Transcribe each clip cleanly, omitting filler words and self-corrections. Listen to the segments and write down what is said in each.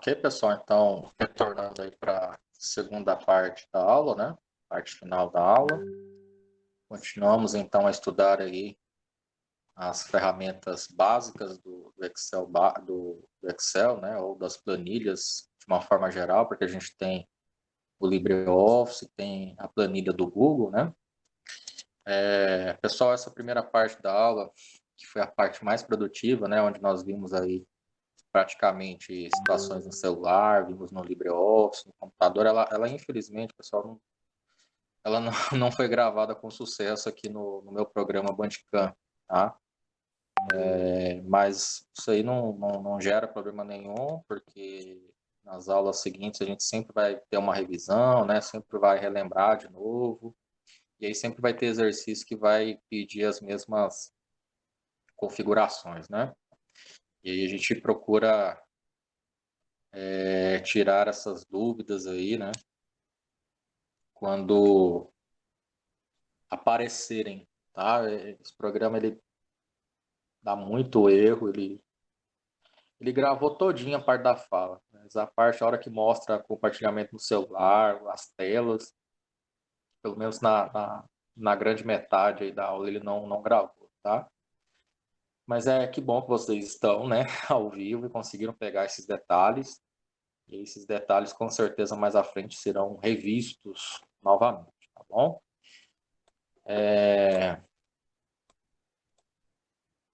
Ok, pessoal, então, retornando aí para a segunda parte da aula, né? Parte final da aula. Continuamos, então, a estudar aí as ferramentas básicas do Excel, do Excel, né? Ou das planilhas, de uma forma geral, porque a gente tem o LibreOffice, tem a planilha do Google, né? Pessoal, essa primeira parte da aula, que foi a parte mais produtiva, né? Onde nós vimos aí praticamente situações no celular, vimos no LibreOffice, no computador. Ela infelizmente, pessoal, ela não, não foi gravada com sucesso aqui no meu programa Bandicam, tá? Mas isso aí não gera problema nenhum, porque nas aulas seguintes a gente sempre vai ter uma revisão, né? Sempre vai relembrar de novo. E aí sempre vai ter exercício que vai pedir as mesmas configurações, né? E aí a gente procura tirar essas dúvidas aí, né? Quando aparecerem, tá? Esse programa ele dá muito erro, ele gravou todinha a parte da fala, mas a parte, a hora que mostra compartilhamento no celular, as telas, pelo menos na grande metade aí da aula ele não gravou, tá? Mas que bom que vocês estão, né, ao vivo e conseguiram pegar esses detalhes, e esses detalhes com certeza mais à frente serão revistos novamente, tá bom?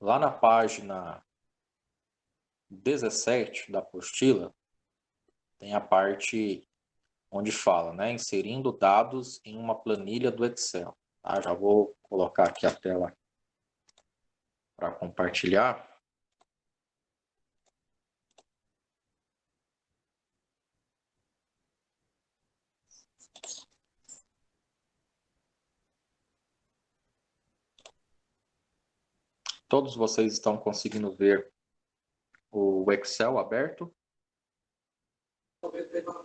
Lá na página 17 da apostila, tem a parte onde fala, né, inserindo dados em uma planilha do Excel. Tá? Já vou colocar aqui a tela para compartilhar. Todos vocês estão conseguindo ver o Excel aberto?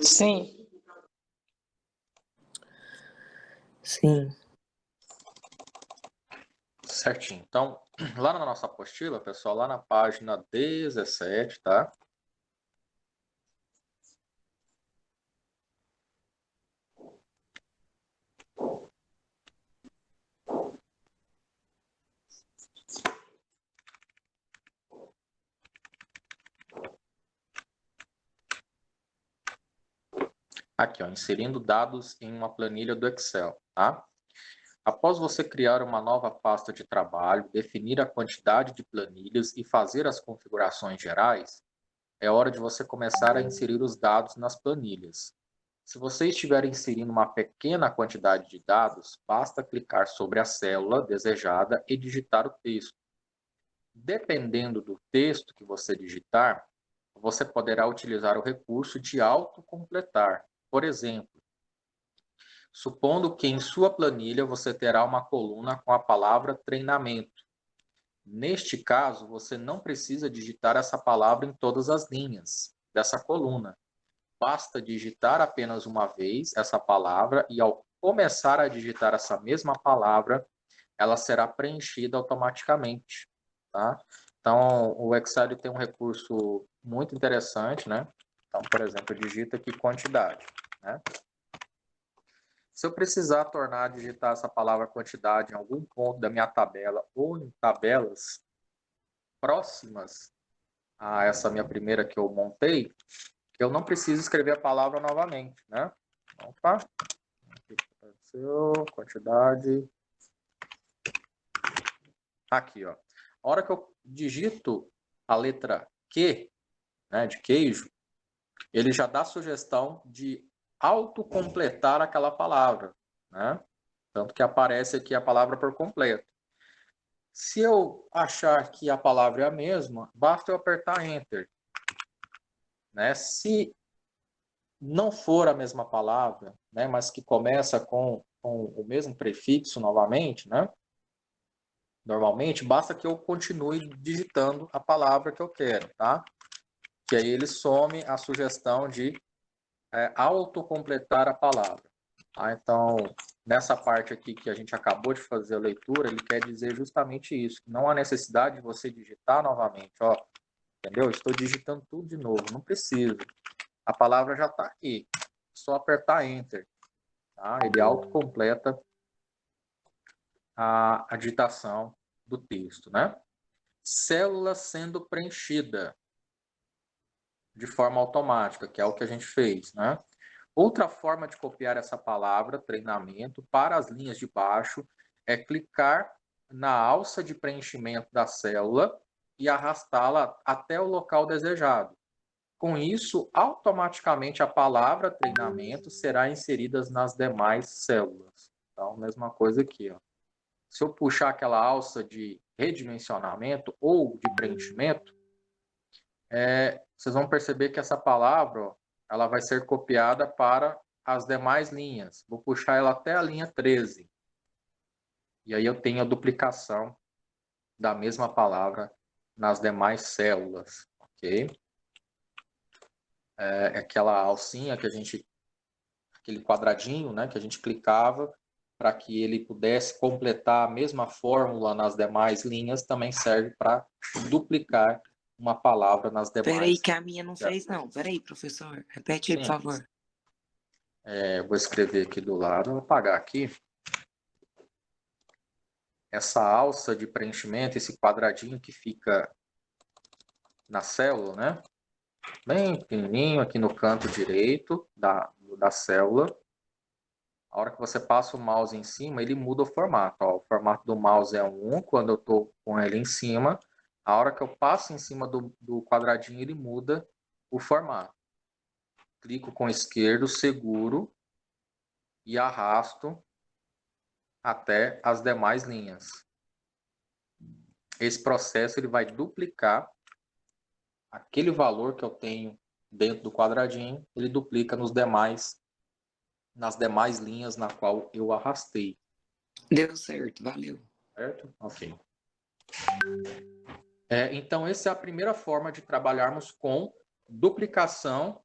Sim. Sim. Certinho. Então, lá na nossa apostila, pessoal, lá na página 17, tá? Aqui, ó, inserindo dados em uma planilha do Excel, tá? Após você criar uma nova pasta de trabalho, definir a quantidade de planilhas e fazer as configurações gerais, é hora de você começar a inserir os dados nas planilhas. Se você estiver inserindo uma pequena quantidade de dados, basta clicar sobre a célula desejada e digitar o texto. Dependendo do texto que você digitar, você poderá utilizar o recurso de autocompletar. Por exemplo, supondo que em sua planilha você terá uma coluna com a palavra treinamento. Neste caso, você não precisa digitar essa palavra em todas as linhas dessa coluna. Basta digitar apenas uma vez essa palavra e ao começar a digitar essa mesma palavra, ela será preenchida automaticamente, tá? Então, o Excel tem um recurso muito interessante, né? Então, por exemplo, eu digito aqui quantidade, né? Se eu precisar digitar essa palavra quantidade em algum ponto da minha tabela ou em tabelas próximas a essa minha primeira que eu montei, eu não preciso escrever a palavra novamente, né? Opa, aqui apareceu, quantidade. Aqui, ó. A hora que eu digito a letra Q, né, de queijo, ele já dá a sugestão de autocompletar aquela palavra, né? Tanto que aparece aqui a palavra por completo. Se eu achar que a palavra é a mesma, basta eu apertar Enter, né? Se não for a mesma palavra, né, mas que começa com o mesmo prefixo novamente, né? Normalmente, basta que eu continue digitando a palavra que eu quero, tá? Que aí ele some a sugestão de autocompletar a palavra. Tá? Então, nessa parte aqui que a gente acabou de fazer a leitura, ele quer dizer justamente isso. Não há necessidade de você digitar novamente, ó. Entendeu? Estou digitando tudo de novo, não preciso. a palavra já está aqui. Só apertar Enter. Tá? Ele autocompleta a digitação do texto, né? Célula sendo preenchida de forma automática, que é o que a gente fez, né? Outra forma de copiar essa palavra, treinamento, para as linhas de baixo, é clicar na alça de preenchimento da célula e arrastá-la até o local desejado. Com isso, automaticamente a palavra treinamento será inserida nas demais células. Então, mesma coisa aqui, ó. Se eu puxar aquela alça de redimensionamento ou de preenchimento, vocês vão perceber que essa palavra, ó, ela vai ser copiada para as demais linhas. Vou puxar ela até a linha 13. E aí eu tenho a duplicação da mesma palavra nas demais células, ok? Aquela alcinha que a gente, aquele quadradinho, né, que a gente clicava para que ele pudesse completar a mesma fórmula nas demais linhas, também serve para duplicar uma palavra nas demais. Peraí, que a minha não fez, não. Peraí, professor. Repete aí, por favor. Vou escrever aqui do lado, vou apagar aqui. Essa alça de preenchimento, esse quadradinho que fica na célula, né? Bem pequenininho aqui no canto direito da célula. A hora que você passa o mouse em cima, ele muda o formato. Ó, o formato do mouse é 1 quando eu estou com ele em cima. A hora que eu passo em cima do quadradinho, ele muda o formato. Clico com o esquerdo, seguro e arrasto até as demais linhas. Esse processo ele vai duplicar aquele valor que eu tenho dentro do quadradinho, ele duplica nas demais linhas na qual eu arrastei. Deu certo, valeu. Certo? Ok. Então, essa é a primeira forma de trabalharmos com duplicação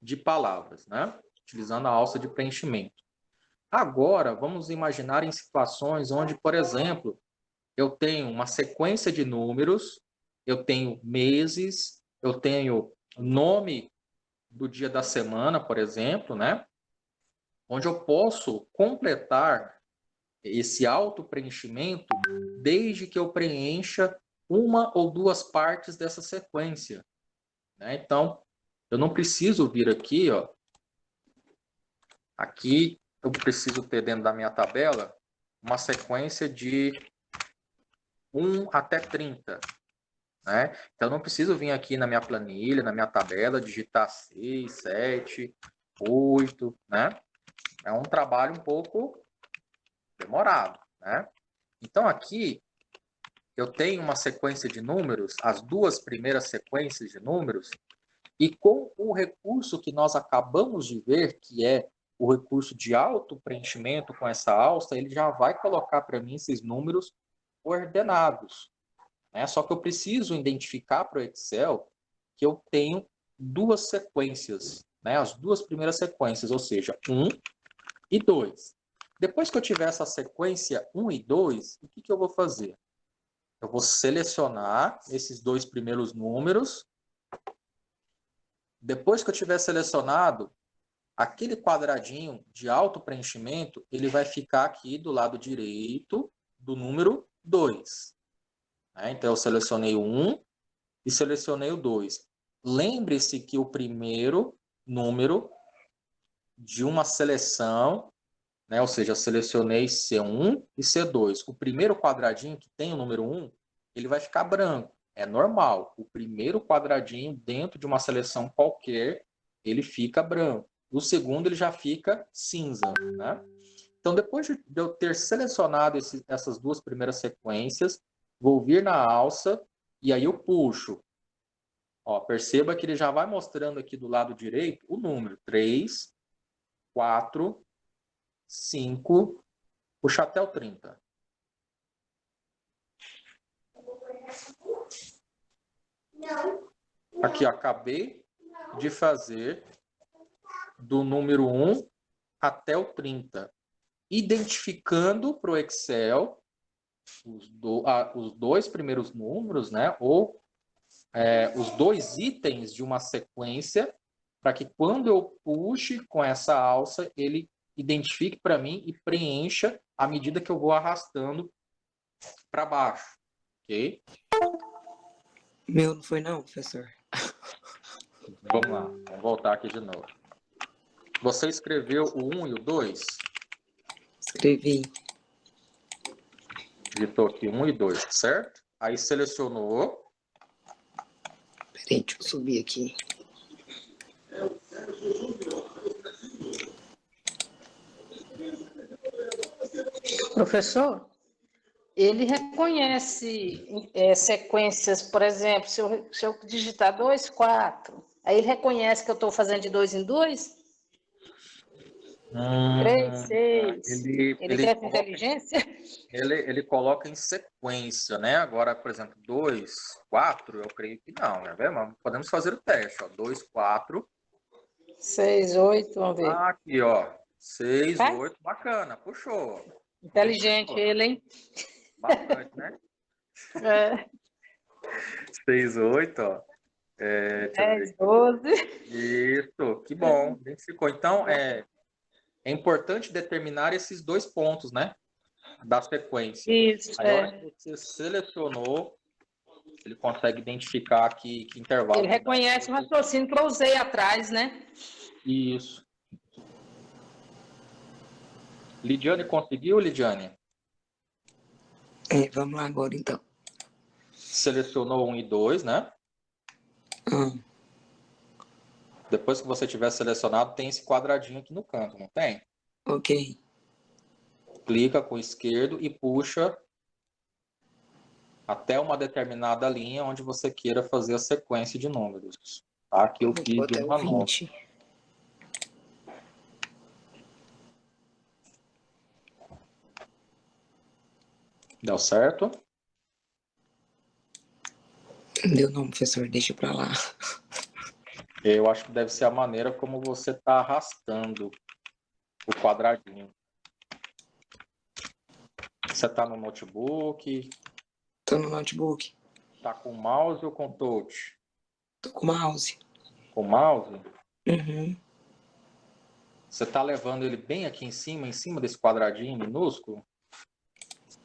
de palavras, né? Utilizando a alça de preenchimento. Agora, vamos imaginar em situações onde, por exemplo, eu tenho uma sequência de números, eu tenho meses, eu tenho nome do dia da semana, por exemplo, né? Onde eu posso completar esse auto-preenchimento desde que eu preencha uma ou duas partes dessa sequência, né? Então, eu não preciso vir aqui, ó. Aqui eu preciso ter dentro da minha tabela uma sequência de 1 até 30, né? Então, eu não preciso vir aqui na minha planilha, na minha tabela, digitar 6, 7, 8, né? É um trabalho um pouco demorado, né? Então, aqui eu tenho uma sequência de números, as duas primeiras sequências de números, e com o recurso que nós acabamos de ver, que é o recurso de auto-preenchimento com essa alça, ele já vai colocar para mim esses números ordenados, né? Só que eu preciso identificar para o Excel que eu tenho duas sequências, né? As duas primeiras sequências, ou seja, 1 e 2. Depois que eu tiver essa sequência 1 e 2, o que eu vou fazer? Eu vou selecionar esses dois primeiros números. Depois que eu tiver selecionado, aquele quadradinho de auto-preenchimento, ele vai ficar aqui do lado direito do número 2. Então, eu selecionei o 1 e selecionei o 2. Lembre-se que o primeiro número de uma seleção, né, ou seja, eu selecionei C1 e C2. O primeiro quadradinho que tem o número 1, ele vai ficar branco. É normal. O primeiro quadradinho dentro de uma seleção qualquer, ele fica branco. O segundo, ele já fica cinza, né? Então, depois de eu ter selecionado essas duas primeiras sequências, vou vir na alça e aí eu puxo. Ó, perceba que ele já vai mostrando aqui do lado direito o número 3, 4, 5, puxa até o 30. Aqui, ó, acabei de fazer do número 1 até o 30. Identificando para o Excel os dois primeiros números, né? Ou os dois itens de uma sequência para que quando eu puxe com essa alça, ele identifique para mim e preencha à medida que eu vou arrastando para baixo, ok? Meu não foi não, professor. Vamos lá, vamos voltar aqui de novo. Você escreveu o 1 e o 2? Escrevi. Digitou aqui 1 e 2, certo? Aí selecionou. Peraí, deixa eu subir aqui. Professor, ele reconhece sequências, por exemplo, se eu digitar 2, 4, aí ele reconhece que eu estou fazendo de 2 em 2? 3, 6. Ele tem essa inteligência? Ele coloca em sequência, né? Agora, por exemplo, 2, 4, eu creio que não, né? Mas podemos fazer o teste, ó. 2, 4. 6, 8, vamos ver. Ah, aqui, ó. 6, Faz? 8, bacana, puxou. Inteligente ele, hein? Bastante, né? É. 6, 8, ó. Deixa eu 10, ver. 12. Isso, que bom. Identificou. Então, é importante determinar esses dois pontos, né? Da sequência. Isso, Aí, a hora que você selecionou, ele consegue identificar que intervalo. Ele reconhece o raciocínio que eu usei atrás, né? Isso. Lidiane conseguiu, Lidiane? Vamos lá agora, então. Selecionou 1 e 2, né? Ah, Depois que você tiver selecionado, tem esse quadradinho aqui no canto, não tem? ok. Clica com o esquerdo e puxa até uma determinada linha onde você queira fazer a sequência de números. Aqui eu Vou fiz de até 1 o a 9. 20. Deu certo? Deu não, professor, deixa pra lá. Eu acho que deve ser a maneira como você está arrastando o quadradinho. Você está no notebook? Tô no notebook. Está com mouse ou com touch? Tô com mouse. Com mouse? Uhum. Você está levando ele bem aqui em cima desse quadradinho minúsculo?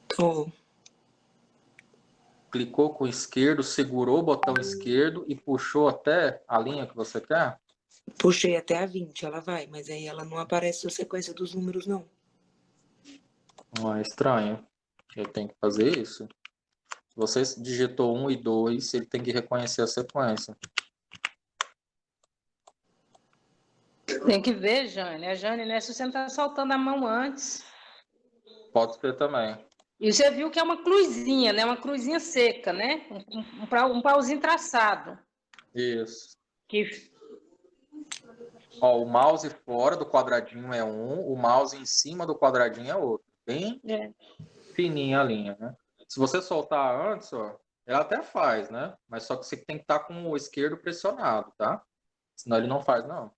Tô. Clicou com o esquerdo, segurou o botão esquerdo e puxou até a linha que você quer? Puxei até a 20, ela vai, mas aí ela não aparece a sequência dos números, não. Não é estranho. Ele tem que fazer isso. Se você digitou 1 e 2, ele tem que reconhecer a sequência. Tem que ver, Jane. A Jane, né? Se você não está soltando a mão antes. Pode ser também. E você viu que é uma cruzinha, né? Uma cruzinha seca, né? Um pauzinho traçado. Isso. Que... Ó, o mouse fora do quadradinho é um, o mouse em cima do quadradinho é outro. Bem fininha a linha, né? Se você soltar antes, ó, ela até faz, né? Mas só que você tem que estar com o esquerdo pressionado, tá? Senão ele não faz, não.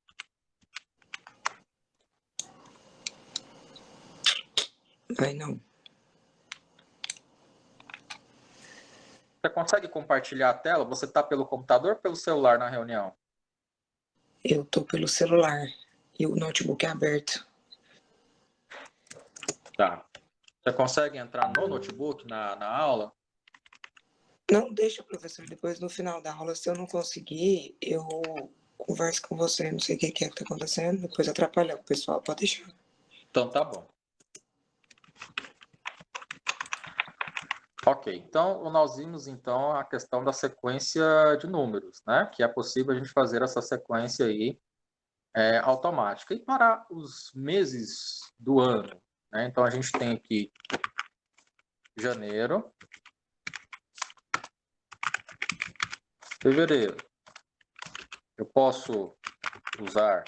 Vai não. Você consegue compartilhar a tela? Você está pelo computador ou pelo celular na reunião? Eu tô pelo celular e o notebook é aberto. Tá. Você consegue entrar no notebook na aula? Não, deixa, professor. Depois, no final da aula, se eu não conseguir, eu converso com você. Não sei o que é que tá acontecendo. Depois atrapalhar o pessoal. Pode deixar. Então tá bom. Ok, então nós vimos então a questão da sequência de números, né? Que é possível a gente fazer essa sequência aí automática. E para os meses do ano, né? Então a gente tem aqui janeiro, fevereiro. Eu posso usar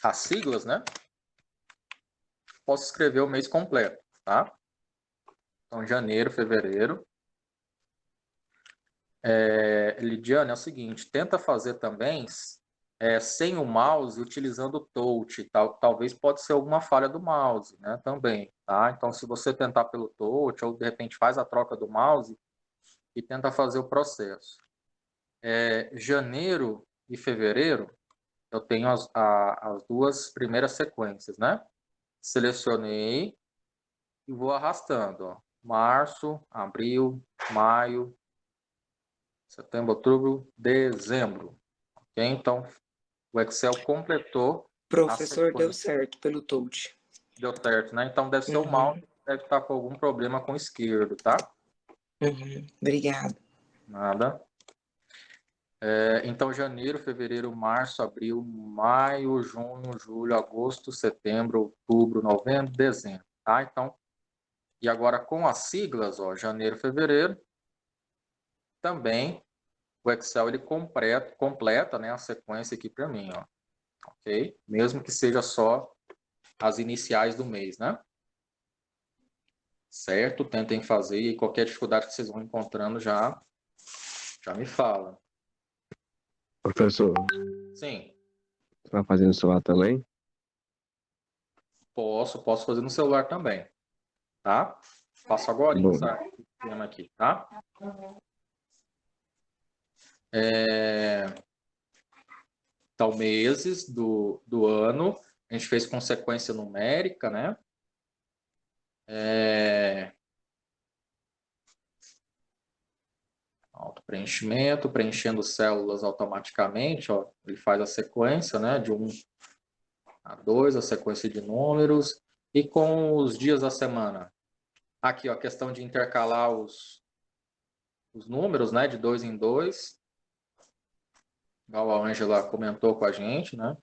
as siglas, né? Posso escrever o mês completo, tá? Então, janeiro, fevereiro. Lidiane, é o seguinte, tenta fazer também sem o mouse, utilizando o touch. Talvez pode ser alguma falha do mouse, né? Também, tá? Então, se você tentar pelo touch, ou de repente faz a troca do mouse e tenta fazer o processo. Janeiro e fevereiro, eu tenho as duas primeiras sequências, né? Selecionei e vou arrastando, ó. Março, abril, maio, setembro, outubro, dezembro. Ok? Então, o Excel completou a Professor, deu sequência. certo pelo touch. Deu certo, né? Então, deve ser o mouse, deve estar com algum problema com o esquerdo, tá? Obrigado. Nada. Então, janeiro, fevereiro, março, abril, maio, junho, julho, agosto, setembro, outubro, novembro, dezembro, tá? Então, e agora com as siglas, ó, janeiro, fevereiro, também o Excel ele completa, né, a sequência aqui para mim, ó, ok? Mesmo que seja só as iniciais do mês, né? Certo? Tentem fazer e qualquer dificuldade que vocês vão encontrando já me fala. Professor, Sim. você vai fazer no celular também? Posso fazer no celular também, tá? Faço agora Bom. essa tema aqui, tá? Então, meses do ano, a gente fez com sequência numérica, né? Auto-preenchimento, preenchendo células automaticamente, ó, ele faz a sequência, né? De 1 a 2, a sequência de números, e com os dias da semana. Aqui, ó, a questão de intercalar os números, né? De 2 em 2. Igual a Ângela comentou com a gente, né?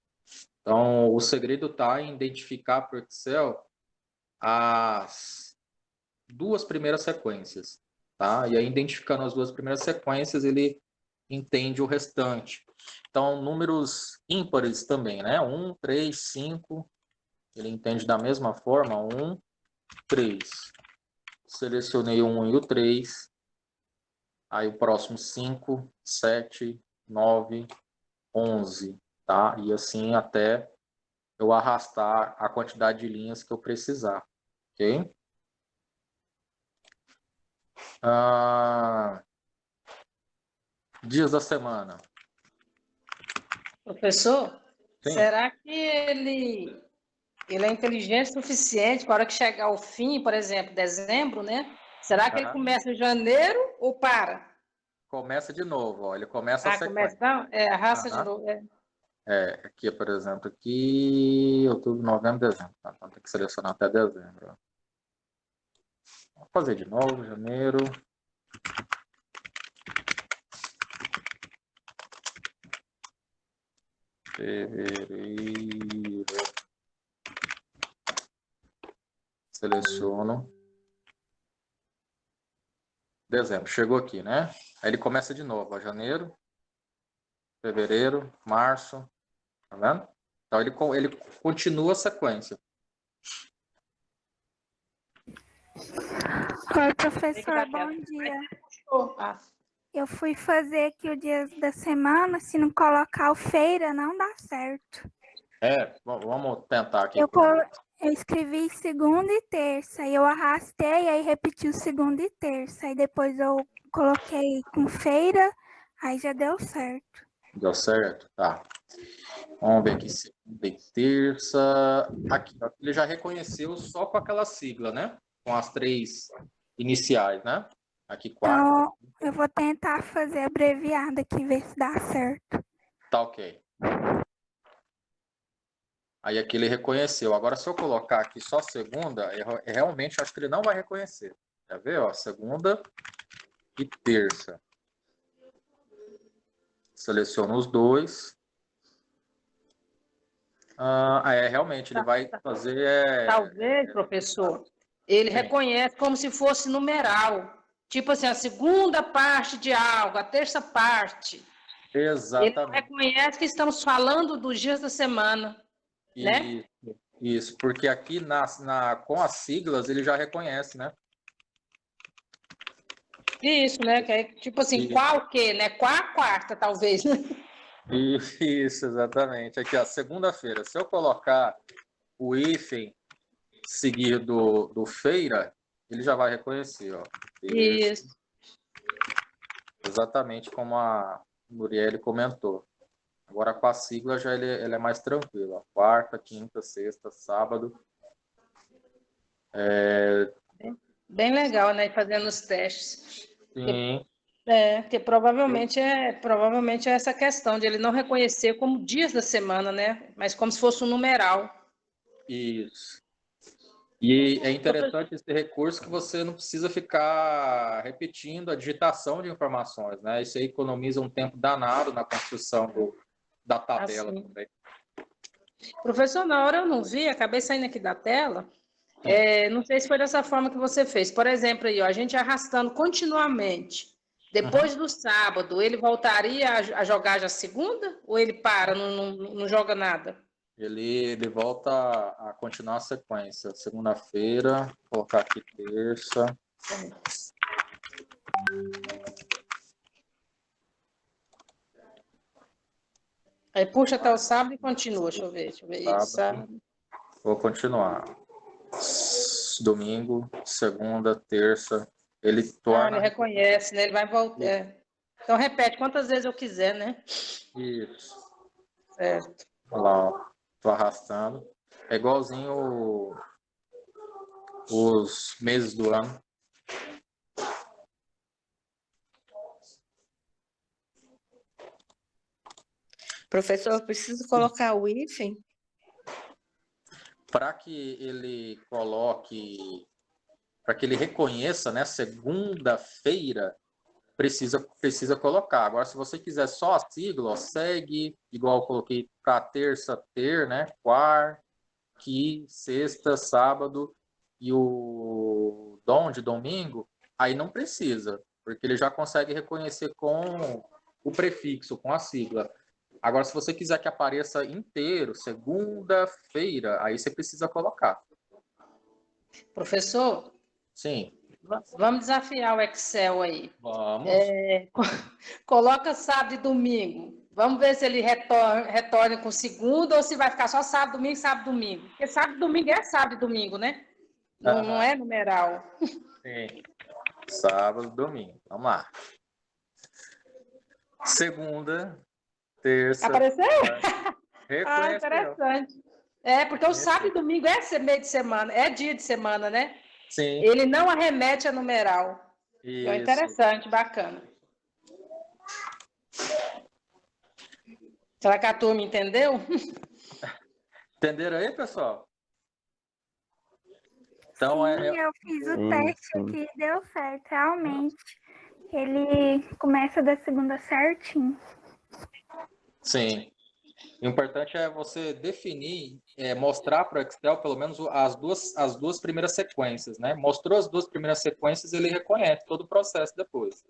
Então, o segredo está em identificar para o Excel as duas primeiras sequências, tá? E aí, identificando as duas primeiras sequências, ele entende o restante. Então, números ímpares também, né? 1, 3, 5, ele entende da mesma forma, 1, 3. Selecionei o 1 e o 3. Aí o próximo 5, 7, 9, 11, tá? E assim até eu arrastar a quantidade de linhas que eu precisar, ok? Dias da semana. Professor, Sim. será que ele é inteligente o suficiente para a hora que chegar ao fim, por exemplo, dezembro, né? Será que ele começa em janeiro ou para? Começa de novo, ó. Ele começa a sequência. Começa, não? Arrasta de novo. Aqui, por exemplo, aqui, outubro, novembro, dezembro. Tá? Então tem que selecionar até dezembro. Vou fazer de novo, janeiro. Fevereiro. Seleciono. Dezembro. Chegou aqui, né? Aí ele começa de novo, ó, janeiro, fevereiro, março. Tá vendo? Então ele continua a sequência. Oi, professor, bom dia. Eu fui fazer aqui o dia da semana, se não colocar o feira, não dá certo. Vamos tentar aqui. Eu escrevi segunda e terça, e eu arrastei, aí repeti o segunda e terça, aí depois eu coloquei com feira, aí já deu certo. Deu certo? Tá. Vamos ver aqui, segunda e terça. Aqui, ó, ele já reconheceu só com aquela sigla, né? Com as 3 iniciais, né? Aqui, 4. Então, eu vou tentar fazer abreviado aqui, ver se dá certo. Tá ok. Aí aqui ele reconheceu. Agora, se eu colocar aqui só segunda, eu realmente acho que ele não vai reconhecer. Quer ver? Ó, segunda e terça. Seleciono os dois. Realmente, ele vai fazer... Talvez, professor, ele reconhece como se fosse numeral. Tipo assim, a segunda parte de algo, a terça parte. Exatamente. Ele reconhece que estamos falando dos dias da semana, né? Isso, porque aqui com as siglas ele já reconhece, né? Isso, né? Que é, tipo assim, Isso. qual o quê, né? Qual a quarta, talvez, né? Isso, exatamente. Aqui, ó, segunda-feira. Se eu colocar o hífen seguido do feira, ele já vai reconhecer, ó. Isso. Exatamente como a Muriel comentou. Agora com a sigla já ele é mais tranquilo. Ó. Quarta, quinta, sexta, sábado. Bem legal, né? Fazendo os testes. Sim, Porque provavelmente é essa questão de ele não reconhecer como dias da semana, né? Mas como se fosse um numeral. isso. E é interessante esse recurso que você não precisa ficar repetindo a digitação de informações, né? Isso aí economiza um tempo danado na construção da tabela Assim. também. Professor, na hora eu não vi, acabei saindo aqui da tela. Não sei se foi dessa forma que você fez. Por exemplo, aí, ó, a gente arrastando continuamente. Depois do sábado, ele voltaria a jogar já segunda? Ou ele para, não joga nada? Ele volta a continuar a sequência. Segunda-feira, vou colocar aqui terça. Aí puxa até o sábado e continua. Deixa eu ver. Sábado. Vou continuar. Domingo, segunda, terça. Ele torna. Ele reconhece, né? Ele vai voltar. Então repete quantas vezes eu quiser, né? Isso. Certo. Olha lá, ó. Tô arrastando. É igualzinho os meses do ano. Professor, eu preciso colocar o hífen? Para que ele coloque, para que ele reconheça, né, segunda-feira, precisa colocar. Agora, se você quiser só a sigla, ó, segue, igual eu coloquei para terça, ter, né, quarta, sexta, sábado e o dom de domingo, aí não precisa, porque ele já consegue reconhecer com o prefixo, com a sigla. Agora, se você quiser que apareça inteiro, segunda-feira, aí você precisa colocar. Professor, Sim. vamos desafiar o Excel aí. Vamos. Coloca sábado e domingo. Vamos ver se ele retorna com segunda ou se vai ficar só sábado, domingo. Porque sábado e domingo é sábado e domingo, né? Não é numeral. Sim. Sábado, domingo. Vamos lá. Segunda, terça. Apareceu? Reconheceu. Interessante. Porque o sábado e domingo é meio de semana, é dia de semana, né? Sim. Ele não arremete a numeral. Isso. É interessante, bacana. Será que a turma entendeu? Entenderam aí, pessoal? Então, Sim, eu fiz o teste aqui e deu certo, realmente. Ele começa da segunda certinho. Sim. O importante é você definir, mostrar para o Excel pelo menos as duas primeiras sequências, né? Mostrou as duas primeiras sequências, ele reconhece todo o processo depois.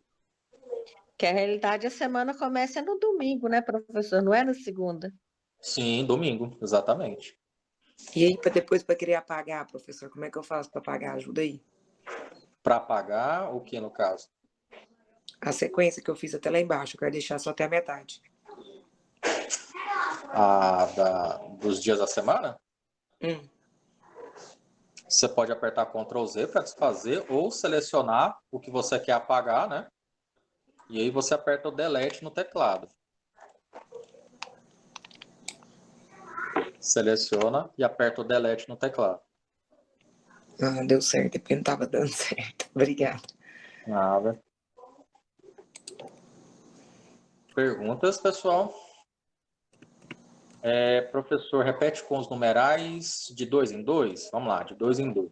Que a realidade a semana começa no domingo, né, professor? Não é na segunda. Sim, domingo, exatamente. E aí, depois, para querer apagar, professor, como é que eu faço para apagar? Ajuda aí. Para apagar o que, no caso? A sequência que eu fiz até lá embaixo, eu quero deixar só até a metade. Dos dias da semana? Você pode apertar Ctrl Z para desfazer ou selecionar o que você quer apagar, né? E aí você aperta o Delete no teclado. Seleciona e aperta o Delete no teclado. Deu certo, é porque não estava dando certo. Obrigada. Nada. Perguntas, pessoal? Professor, repete com os numerais de 2 em 2? Vamos lá, de 2 em 2.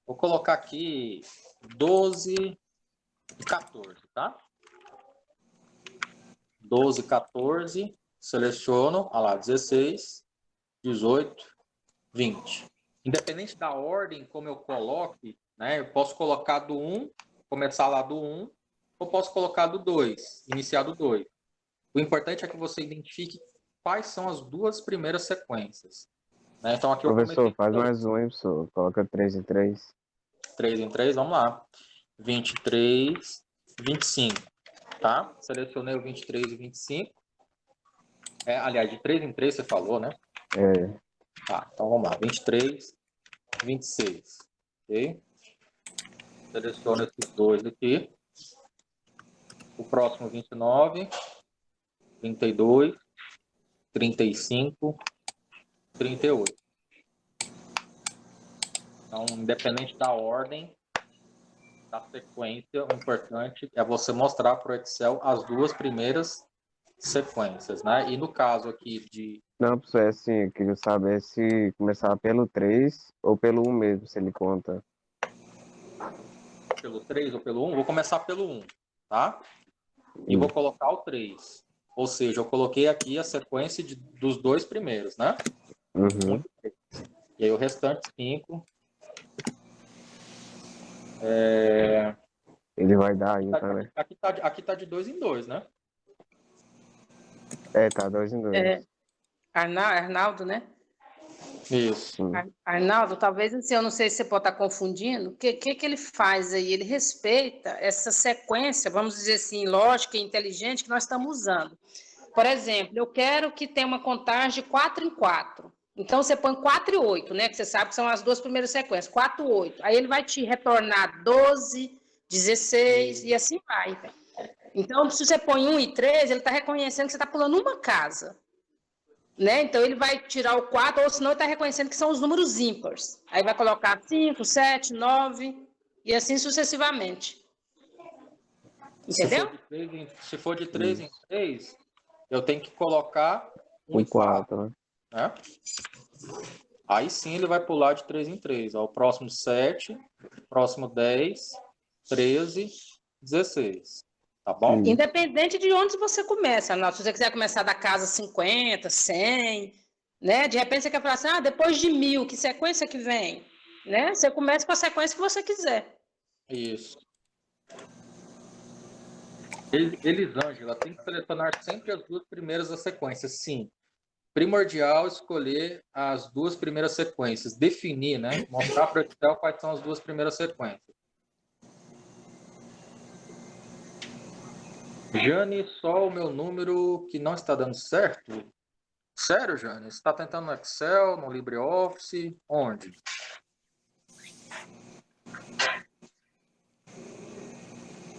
Vou colocar aqui 12 e 14, tá? 12, 14, seleciono, olha lá, 16, 18, 20. Independente da ordem como eu coloque, né, eu posso colocar do 1, começar lá do 1, ou posso colocar do 2, iniciar do 2. O importante é que você identifique quais são as duas primeiras sequências. Né? Então, aqui Professor, faz mais um, hein, professor? Coloca 3 em 3. 3 em 3, vamos lá. 23, 25. Tá? Selecionei o 23 e 25. Aliás, de 3 em 3 você falou, né? Tá, então vamos lá. 23, 26. Ok? Seleciono esses dois aqui. O próximo, 29. 32, 35, 38. Então, independente da ordem, da sequência, o importante é você mostrar para o Excel as duas primeiras sequências, né? E no caso aqui de... Não, professor, é assim, eu queria saber se começar pelo 3 ou pelo 1 mesmo, se ele conta. Pelo 3 ou pelo 1, vou começar pelo 1, tá? E vou colocar o 3. Ou seja, eu coloquei aqui a sequência dos dois primeiros, né? Uhum. E aí o restante 5. Ele vai dar ainda, né? Aqui tá de 2 em 2, né? É, tá 2 em 2. É, Arnaldo, né? Isso. Arnaldo, talvez assim, eu não sei se você pode estar confundindo, o que ele faz aí? Ele respeita essa sequência, vamos dizer assim, lógica e inteligente que nós estamos usando. Por exemplo, eu quero que tenha uma contagem de 4 em 4. Então, você põe 4 e 8, né? Que você sabe que são as duas primeiras sequências, 4 e 8. Aí ele vai te retornar 12, 16 e assim vai. Então, se você põe 1 e 3, ele está reconhecendo que você está pulando uma casa. Né? Então, ele vai tirar o 4, ou senão ele está reconhecendo que são os números ímpares. Aí vai colocar 5, 7, 9, e assim sucessivamente. Entendeu? Se for de 3 em 3, eu tenho que colocar 1 e 4. Né? Aí sim ele vai pular de 3 em 3. Ó, o próximo 7, próximo 10, 13, 16. Tá bom? Independente de onde você começa, Arnaldo. Se você quiser começar da casa 50, 100, né? De repente você quer falar assim, depois de 1000, que sequência que vem? Né? Você começa com a sequência que você quiser. Isso. Elisângela, tem que selecionar sempre as duas primeiras da sequência. Sim. Primordial escolher as duas primeiras sequências. Definir, né? Mostrar para o Excel quais são as duas primeiras sequências. Jane, só o meu número que não está dando certo? Sério, Jane? Você está tentando no Excel, no LibreOffice? Onde?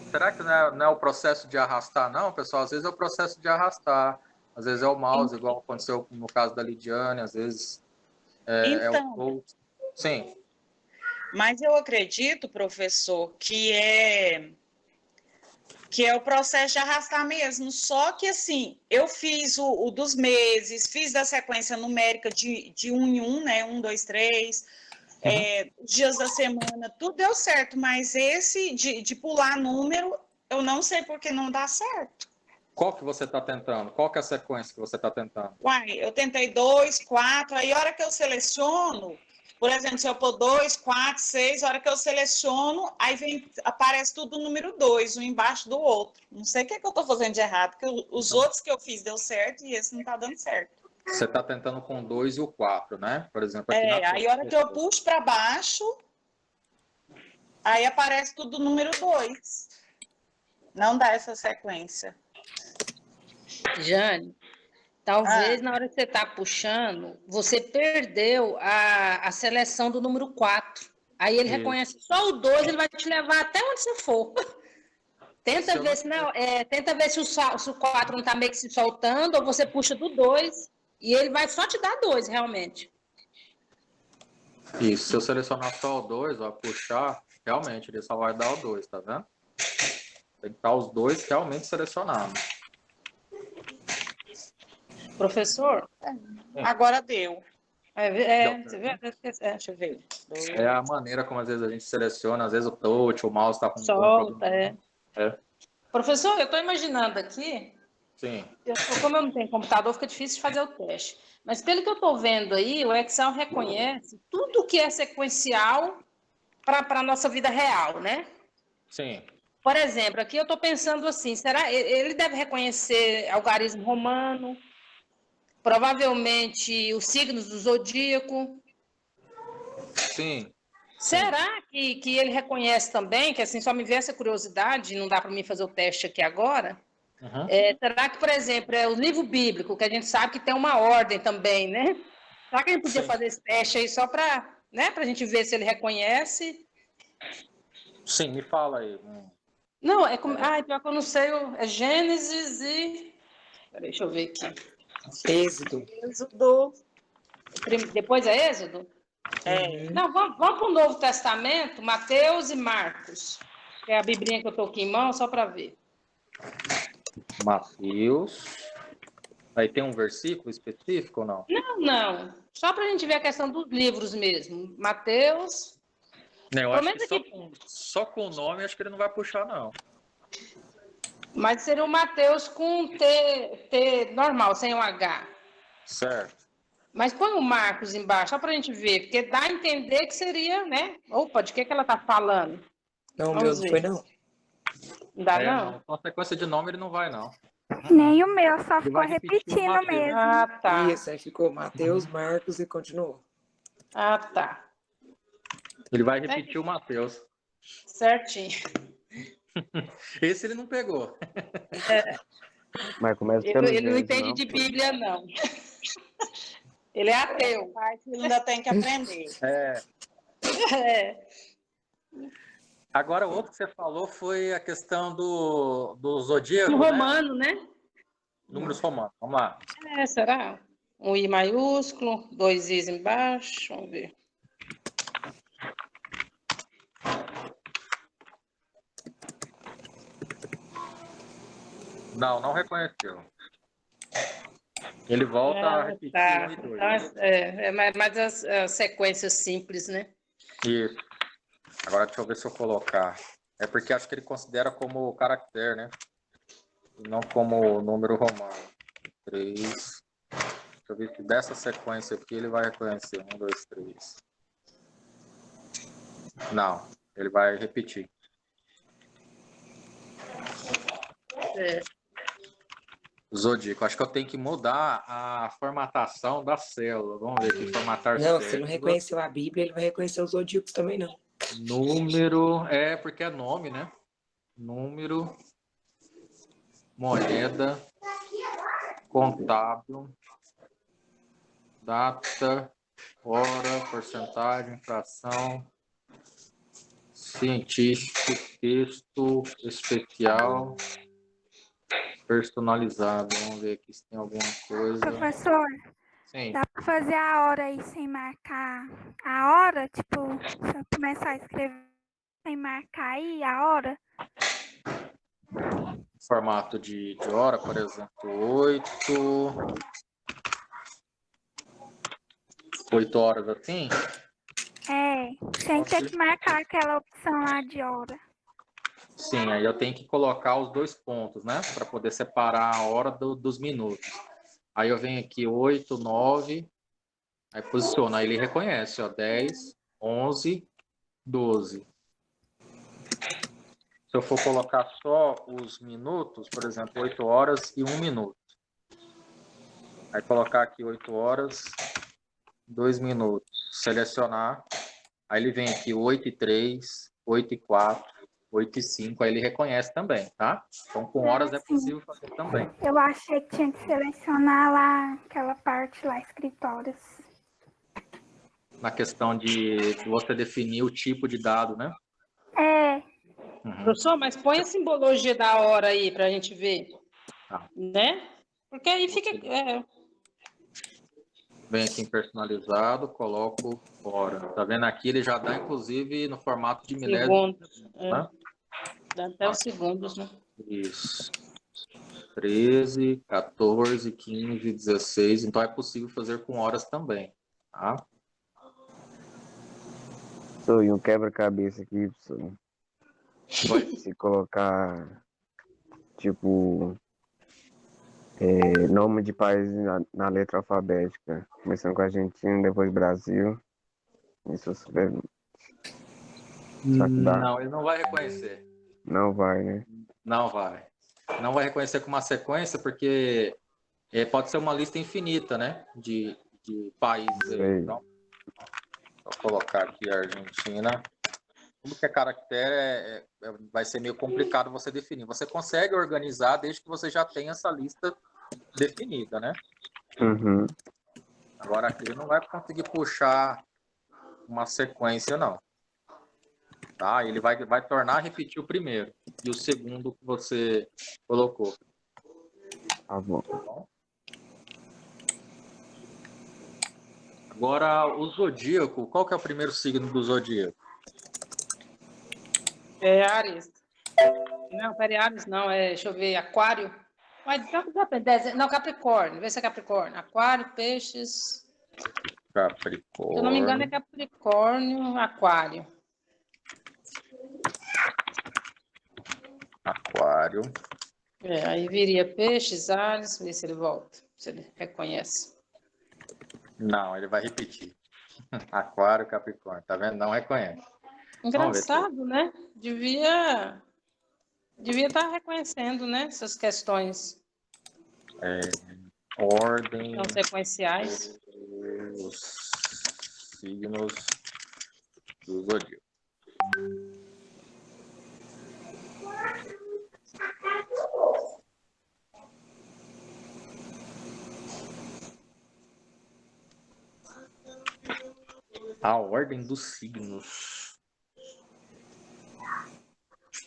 Será que não é o processo de arrastar, não, pessoal? Às vezes é o processo de arrastar. Às vezes é o mouse, igual aconteceu no caso da Lidiane. Às vezes é o... Sim. Mas eu acredito, professor, que é o processo de arrastar mesmo. Só que, assim, eu fiz o dos meses, fiz da sequência numérica de 1 em 1, né? 1, 2, 3, dias da semana, tudo deu certo. Mas esse de pular número, eu não sei por que não dá certo. Qual que você está tentando? Qual que é a sequência que você está tentando? Uai, eu tentei 2, 4, aí a hora que eu seleciono... Por exemplo, se eu pôr 2, 4, 6, a hora que eu seleciono, aí aparece tudo o número 2, um embaixo do outro. Não sei o que eu estou fazendo de errado, porque os outros que eu fiz deu certo e esse não está dando certo. Você está tentando com o 2 e o 4, né? Por exemplo, aqui aí a hora que eu puxo para baixo, aí aparece tudo o número 2. Não dá essa sequência. Jane, talvez na hora que você está puxando, você perdeu a seleção do número 4. Aí ele reconhece só o 2, ele vai te levar até onde você for. Tenta ver se o 4 não está meio que se soltando, ou você puxa do 2, e ele vai só te dar 2, realmente. Isso, se eu selecionar só o 2, puxar, realmente ele só vai dar o 2, tá vendo? Tem que estar os dois realmente selecionados. Professor? Agora deu. Deixa eu ver. É a maneira como às vezes a gente seleciona, às vezes o touch, o mouse está com um problema. Professor, eu estou imaginando aqui, sim. Como eu não tenho computador, fica difícil de fazer o teste. Mas pelo que eu estou vendo aí, o Excel reconhece tudo que é sequencial para a nossa vida real, né? Sim. Por exemplo, aqui eu estou pensando assim, será ele deve reconhecer algarismo romano, provavelmente os signos do zodíaco. Sim. Será que ele reconhece também, que assim, só me veio essa curiosidade, não dá para mim fazer o teste aqui agora, será que, por exemplo, é o livro bíblico, que a gente sabe que tem uma ordem também, né? Será que a gente podia fazer esse teste aí só para a gente ver se ele reconhece? Sim, me fala aí. Não, pior que eu não sei, é Gênesis e... Peraí, deixa eu ver aqui. Êxodo. Êxodo. Depois é Êxodo? É. Não, vamos para o Novo Testamento, Mateus e Marcos. Que é a biblinha que eu estou aqui em mão, só para ver. Mateus. Aí tem um versículo específico ou não? Não. Só para a gente ver a questão dos livros mesmo. Mateus. Não, eu Pelo acho que menos só com o nome, acho que ele não vai puxar, não. Mas seria o Mateus com T normal, sem o H. Certo. Mas põe o Marcos embaixo, só para a gente ver, porque dá a entender que seria, né? Opa, de que ela está falando? Não, o Vamos meu não ver. foi, não. Não dá, não? Com a sequência de nome ele não vai, não. Nem o meu, só Ele ficou vai repetir o repetindo Mateus. mesmo. Ah, tá. Isso, aí ficou Mateus, Marcos e continuou. Ah, tá. Ele vai repetir o Mateus. Certinho. Esse ele não pegou. Mas começa pelo Ele não Gênesis, entende não? de Bíblia, não. Ele é ateu. Parte ele ainda tem que aprender. É. Agora, o outro que você falou foi a questão do zodíaco, No né? romano, né? Números romanos. Vamos lá. Será? Um I maiúsculo, 2 Is embaixo. Vamos ver. Não reconheceu. Ele volta a repetir Tá. 1 e 2. Então, mas as sequências simples, né? Isso. Agora deixa eu ver se eu colocar. É porque acho que ele considera como caractere, né? E não como número romano. 3. Deixa eu ver se dessa sequência aqui ele vai reconhecer. 1, 2, 3. Não, ele vai repetir. Zodíaco. Acho que eu tenho que mudar a formatação da célula. Vamos ver aqui, formatar Não, se célula. não reconheceu a Bíblia, ele vai reconhecer os zodíacos também, não. Número, porque é nome, né? Número, moeda, contábil, data, hora, porcentagem, fração, científico, texto, especial, personalizado. Vamos ver aqui se tem alguma coisa. Professor, Sim. dá para fazer a hora aí sem marcar a hora? Tipo, se eu começar a escrever sem marcar aí a hora? Formato de hora, por exemplo, 8 horas assim? Sem ter que marcar aquela opção lá de hora. Sim, aí eu tenho que colocar os 2 pontos, né? Para poder separar a hora dos minutos. Aí eu venho aqui 8, 9, aí posiciona, aí ele reconhece, ó, 10, 11, 12. Se eu for colocar só os minutos, por exemplo, 8 horas e 1 minuto. Aí colocar aqui 8 horas, 2 minutos. Selecionar, aí ele vem aqui 8 e 3, 8 e 4, 8 e 5, aí ele reconhece também, tá? Então com horas é possível fazer também. Eu achei que tinha que selecionar lá aquela parte lá, escritórios. Na questão de você definir o tipo de dado, né? Professor, mas põe a simbologia da hora aí para a gente ver. Tá. Né? Porque aí fica... Vem aqui em personalizado, coloco hora. Tá vendo aqui? Ele já dá, inclusive, no formato de milésimo. Segundos. Né? Dá até os segundos, né? Isso. 13, 14, 15, 16. Então é possível fazer com horas também. Tá? E um quebra-cabeça aqui, professor. Se colocar, tipo, nome de país na letra alfabética, começando com Argentina, depois Brasil. Isso super... Não, ele não vai reconhecer. Não vai, né? Não vai. Não vai reconhecer com uma sequência, porque pode ser uma lista infinita, né? De países. Aí. Então, vou colocar aqui a Argentina. Tudo que é caractere vai ser meio complicado você definir. Você consegue organizar desde que você já tenha essa lista definida, né? Uhum. Agora aqui ele não vai conseguir puxar uma sequência, não. Tá? Ele vai tornar a repetir o primeiro e o segundo que você colocou. Tá bom. Agora, o zodíaco, qual que é o primeiro signo do zodíaco? É Áries. Não, peraí, Áries não, deixa eu ver, Aquário. Mas não, Capricórnio, vê se é Capricórnio. Aquário, Peixes. Se eu não me engano, é Capricórnio. Capricórnio, Aquário. Aí viria Peixes, Áries, ver se ele volta, se ele reconhece. Não, ele vai repetir. Aquário, Capricórnio. Tá vendo? Não reconhece. Engraçado, né? Devia estar reconhecendo, né? Essas questões Ordem não sequenciais. dos signos do zodíaco. A ordem dos signos.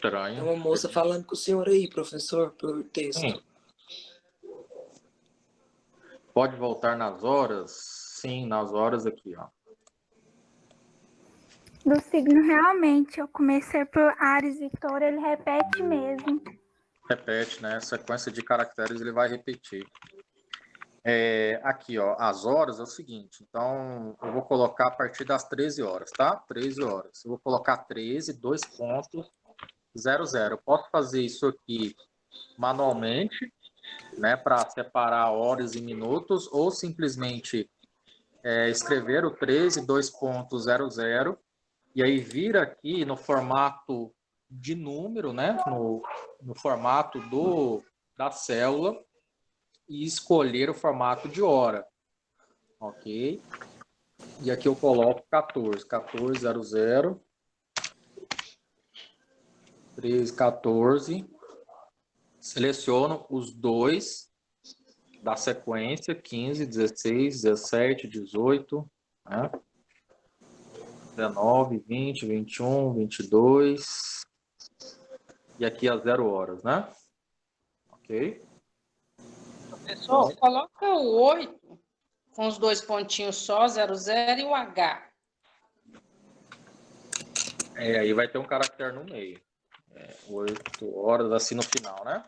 Tem Estranho. uma moça falando com o senhor aí, professor, por texto. Sim. Pode voltar nas horas? Sim, nas horas aqui, ó. Do signo, realmente, eu comecei por Áries e Touro, ele repete mesmo. Repete, né? Sequência de caracteres ele vai repetir. Aqui, ó, as horas é o seguinte. Então, eu vou colocar a partir das 13 horas, tá? 13 horas. Eu vou colocar 13, 2.00. Eu posso fazer isso aqui manualmente, né? Para separar horas e minutos, ou simplesmente escrever o 13, 2.00, e aí vir aqui no formato de número, né? No formato da célula, e escolher o formato de hora, ok? E aqui eu coloco 1400, 1314, seleciono os dois da sequência, 15, 16, 17, 18, né? 19, 20, 21, 22, e aqui às 0 horas, né? Ok? Professor, coloca o 8 com os dois pontinhos só, 00, e o H. Aí vai ter um caractere no meio. 8 horas, assim no final, né?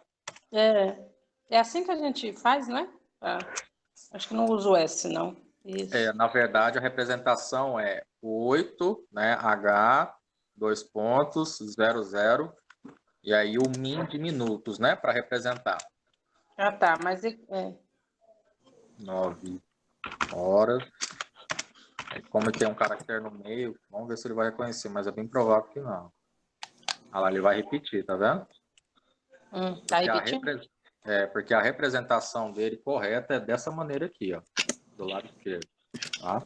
É assim que a gente faz, né? Acho que não uso S, não. Isso. Na verdade, a representação é 8, né? H, 2 pontos, 00, e aí o min de minutos, né? Para representar. Ah, tá, mas 9 horas. Como tem um caractere no meio, vamos ver se ele vai reconhecer, mas é bem provável que não. Ah lá, ele vai repetir, tá vendo? tá repetindo? Porque a representação dele correta é dessa maneira aqui, ó, do lado esquerdo, tá?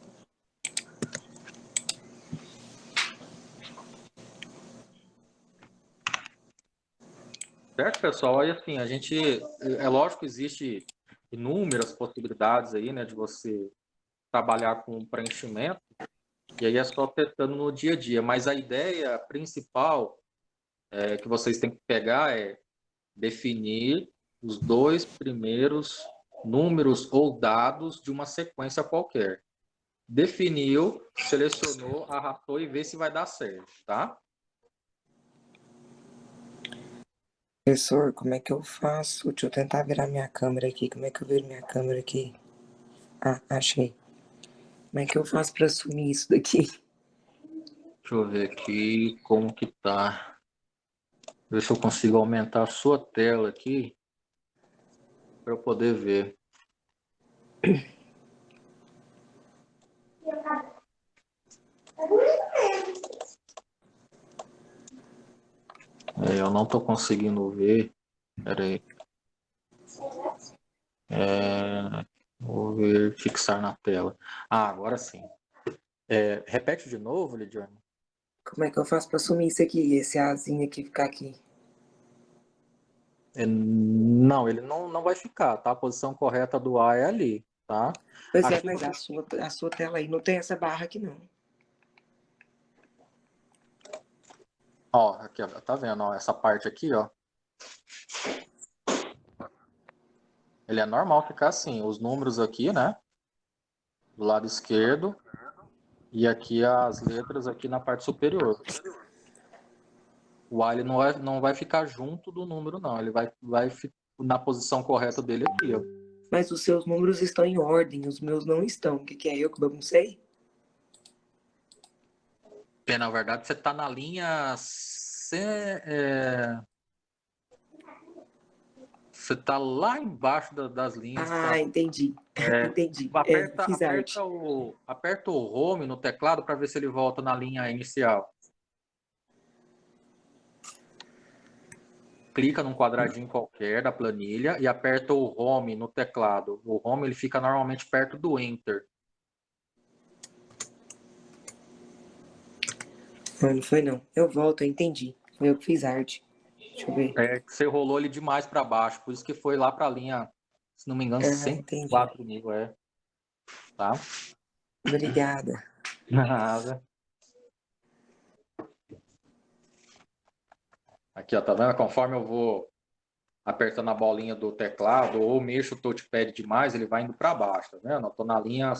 Certo, pessoal? Aí, assim, a gente... É lógico que existe inúmeras possibilidades aí, né, de você trabalhar com preenchimento, e aí é só testando no dia a dia. Mas a ideia principal que vocês têm que pegar é definir os dois primeiros números ou dados de uma sequência qualquer. Definiu, selecionou, arrastou e vê se vai dar certo, tá? Professor, como é que eu faço? Deixa eu tentar virar minha câmera aqui. Como é que eu viro minha câmera aqui? Ah, achei. Como é que eu faço para assumir isso daqui? Deixa eu ver aqui como que tá. Ver se eu consigo aumentar a sua tela aqui para eu poder ver. Eu não estou conseguindo ver. Espera aí. Vou ver, fixar na tela. Agora sim. Repete de novo, Lidiane. Como é que eu faço para assumir isso aqui? Esse Azinho aqui ficar aqui? Não, ele não vai ficar, tá? A posição correta do A é ali, tá? Pois Aqui mas a sua tela aí não tem essa barra aqui, não. Ó, aqui, ó, tá vendo? Ó, essa parte aqui, ó. Ele é normal ficar assim, os números aqui, né? Do lado esquerdo, e aqui as letras aqui na parte superior. O A ele não vai ficar junto do número, não. Ele vai na posição correta dele aqui, ó. Mas os seus números estão em ordem, os meus não estão. O que que é eu que baguncei? Na verdade, você está na linha você está lá embaixo das linhas. Ah, entendi. Entendi. Fiz arte. Aperta o home no teclado para ver se ele volta na linha inicial. Clica num quadradinho qualquer da planilha e aperta o home no teclado. O home ele fica normalmente perto do enter. Não foi não. Eu volto, eu entendi. Foi eu que fiz arte. Deixa eu ver. É que você rolou ele demais para baixo, por isso que foi lá para a linha, se não me engano, 104 mil, Tá? Obrigada. Nada. Aqui, ó, tá vendo? Conforme eu vou apertando a bolinha do teclado ou mexo o touchpad demais, ele vai indo para baixo, tá vendo? Eu tô na linha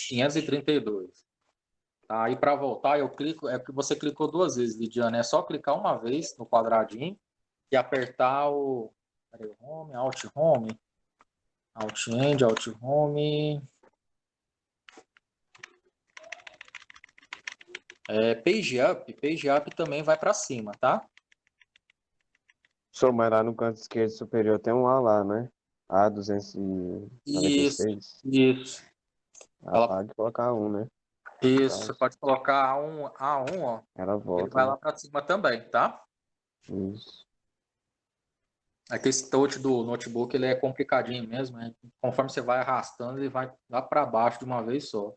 532. Tá? Aí para voltar, eu clico, é que você clicou 2 vezes, Lidiane, é só clicar uma vez no quadradinho e apertar o home, alt home, alt end, alt home. Page up também vai para cima, tá? Mas lá no canto esquerdo superior tem um A lá, né? A296. Isso. Pode colocar um, né? Isso, você pode colocar A1, ó. Ela volta. Ele vai lá para cima também, tá? Isso. Aqui esse touch do notebook ele é complicadinho mesmo, né? Conforme você vai arrastando, ele vai lá para baixo de uma vez só.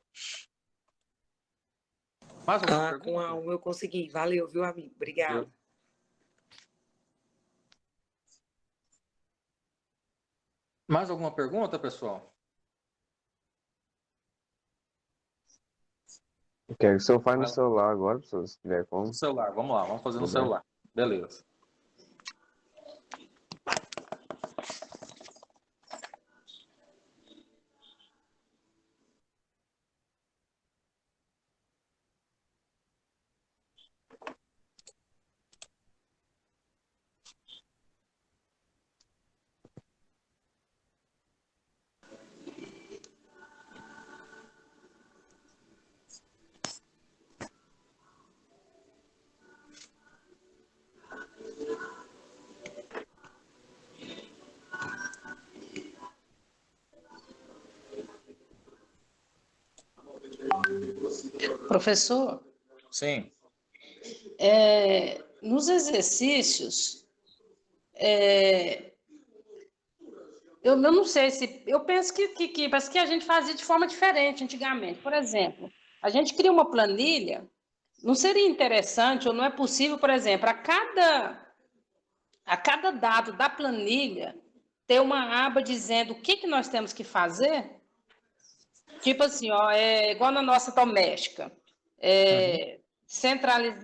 Mais alguma pergunta? Com A1 eu consegui. Valeu, viu, amigo? Obrigado. Mais alguma pergunta, pessoal? Ok, se eu faz no celular agora, se tiver como. No celular, vamos lá, vamos fazer no celular. Beleza. Professor? Sim. Nos exercícios, eu não sei se... Eu penso parece que a gente fazia de forma diferente antigamente. Por exemplo, a gente cria uma planilha, não seria interessante ou não é possível, por exemplo, a cada dado da planilha ter uma aba dizendo o que nós temos que fazer? Tipo assim, ó, igual na nossa doméstica.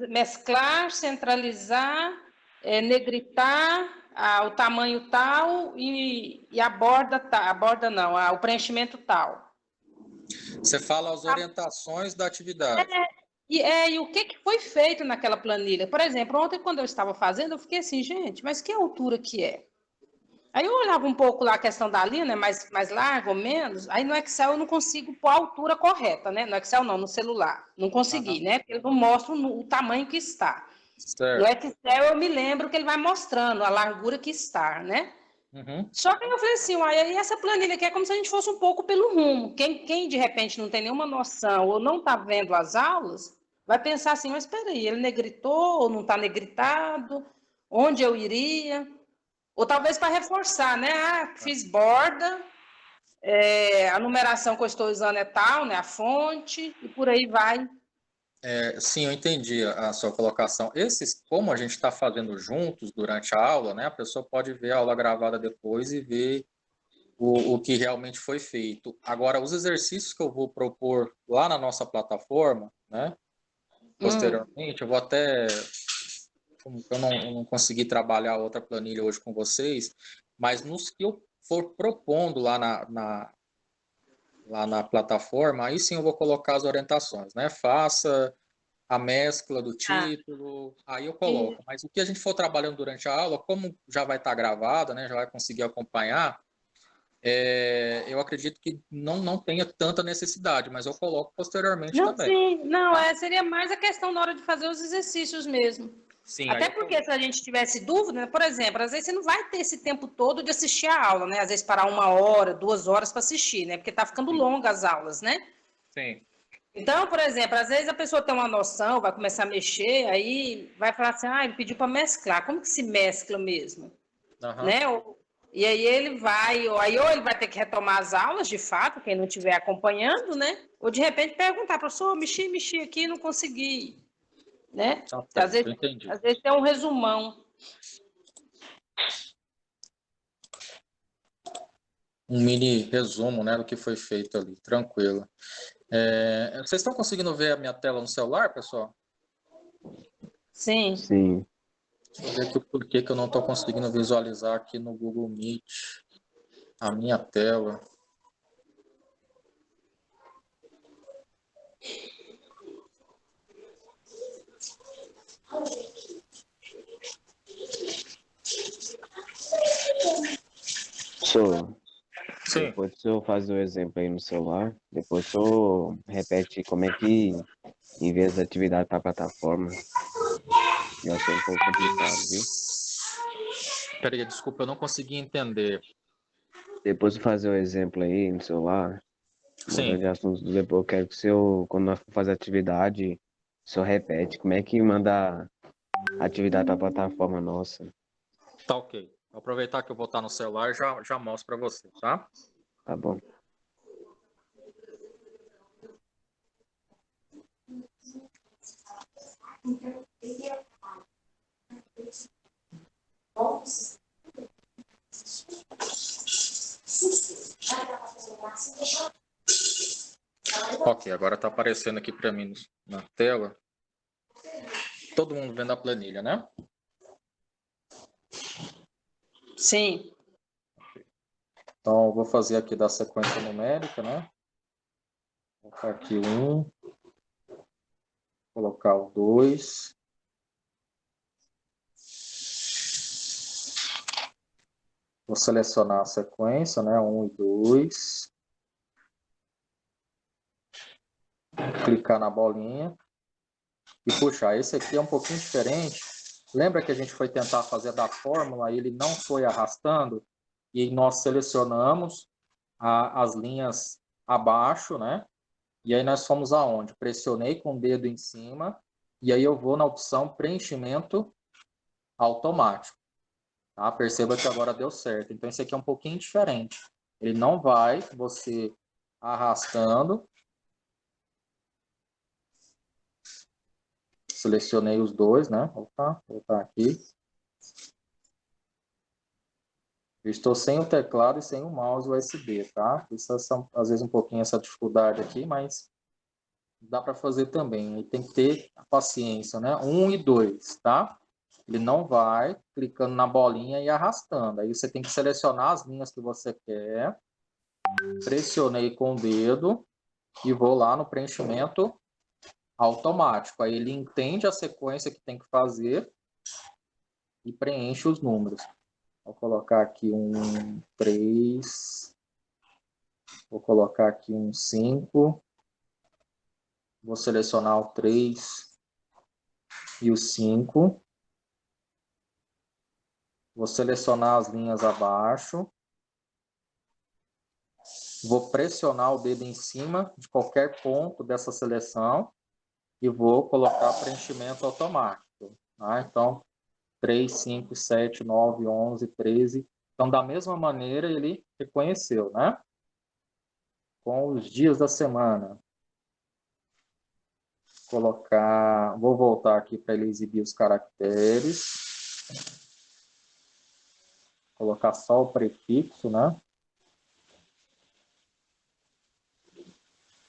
Mesclar, centralizar, negritar, o tamanho tal e a borda não, o preenchimento tal. Você fala as orientações da atividade. E o que foi feito naquela planilha? Por exemplo, ontem quando eu estava fazendo, eu fiquei assim, gente, mas que altura que é? Aí eu olhava um pouco lá a questão da linha, né, mais larga ou menos, aí no Excel eu não consigo pôr a altura correta, né? No Excel não, no celular. Não consegui, né? Porque ele não mostra o tamanho que está. Certo. No Excel eu me lembro que ele vai mostrando a largura que está, né? Só que eu falei assim, aí essa planilha aqui é como se a gente fosse um pouco pelo rumo. Quem de repente não tem nenhuma noção ou não está vendo as aulas, vai pensar assim, mas espera aí, ele negritou ou não está negritado? Onde eu iria? Ou talvez para reforçar, né? Fiz borda, a numeração que eu estou usando é tal, né? A fonte, e por aí vai. Sim, eu entendi a sua colocação. Como a gente está fazendo juntos durante a aula, né? A pessoa pode ver a aula gravada depois e ver o que realmente foi feito. Agora, os exercícios que eu vou propor lá na nossa plataforma, né? Posteriormente, eu vou até... Eu não consegui trabalhar outra planilha hoje com vocês, mas nos que eu for propondo lá lá na plataforma, aí sim eu vou colocar as orientações, né? Faça a mescla do título, aí eu coloco. Mas o que a gente for trabalhando durante a aula, como já vai estar gravada, né? Já vai conseguir acompanhar, eu acredito que não tenha tanta necessidade, mas eu coloco posteriormente Não, também. sim, não, Tá? seria mais a questão na hora de fazer os exercícios mesmo. Sim, aí Até eu porque coloco. se a gente tivesse dúvida, né, por exemplo, às vezes você não vai ter esse tempo todo de assistir a aula, né? Às vezes parar 1 hora, 2 horas para assistir, né? Porque tá ficando longa as aulas, né? Sim. Então, por exemplo, às vezes a pessoa tem uma noção, vai começar a mexer, aí vai falar assim, ele pediu para mesclar. Como que se mescla mesmo? Aham. Né? E aí ele vai, ou ele vai ter que retomar as aulas, de fato, quem não estiver acompanhando, né? Ou de repente perguntar, professor, mexi aqui, não consegui, né? Tá Às certo, vezes, entendi. às vezes tem um resumão. Um mini resumo, né, do que foi feito ali, tranquilo. Vocês estão conseguindo ver a minha tela no celular, pessoal? Sim. Sim. Deixa eu ver aqui por que eu não estou conseguindo visualizar aqui no Google Meet a minha tela. Professor, Sim. depois o senhor faz o exemplo aí no celular, depois o senhor repete como é que envia as atividades para a plataforma. Eu achei um pouco complicado, viu? Peraí, desculpa, eu não consegui entender. Depois de fazer o exemplo aí no celular, mudando Sim, de assunto, depois eu quero que o senhor, quando nós for fazer atividade, o senhor repete como é que manda a atividade para a plataforma nossa. tá ok. Vou aproveitar que eu vou estar no celular e já mostro para você, tá? Tá bom. Ok, agora está aparecendo aqui para mim na tela. Todo mundo vendo a planilha, né? Sim. Então, eu vou fazer aqui da sequência numérica, né? Vou colocar aqui o 1, colocar o 2. Vou selecionar a sequência, né? 1 e 2. Clicar na bolinha e puxar. Esse aqui é um pouquinho diferente. Lembra que a gente foi tentar fazer da fórmula e ele não foi arrastando? E nós selecionamos as linhas abaixo, né? E aí nós fomos aonde? Pressionei com o dedo em cima e aí eu vou na opção preenchimento automático. Tá? Perceba que agora deu certo. Então esse aqui é um pouquinho diferente. Ele não vai você arrastando. Selecionei os dois, né? Opa, vou voltar aqui. Eu estou sem o teclado e sem o mouse USB, tá? Isso é às vezes um pouquinho essa dificuldade aqui, mas dá para fazer também. Aí tem que ter a paciência, né? 1 e 2, tá? Ele não vai clicando na bolinha e arrastando. Aí você tem que selecionar as linhas que você quer. Pressionei com o dedo e vou lá no preenchimento automático. Aí ele entende a sequência que tem que fazer e preenche os números. Vou colocar aqui um 3. Vou colocar aqui um 5. Vou selecionar o 3 e o 5. Vou selecionar as linhas abaixo. Vou pressionar o dedo em cima de qualquer ponto dessa seleção e vou colocar preenchimento automático. Tá? Então, 3, 5, 7, 9, 11, 13. Então, da mesma maneira, ele reconheceu, né? Com os dias da semana. Vou voltar aqui para ele exibir os caracteres. Colocar só o prefixo, né?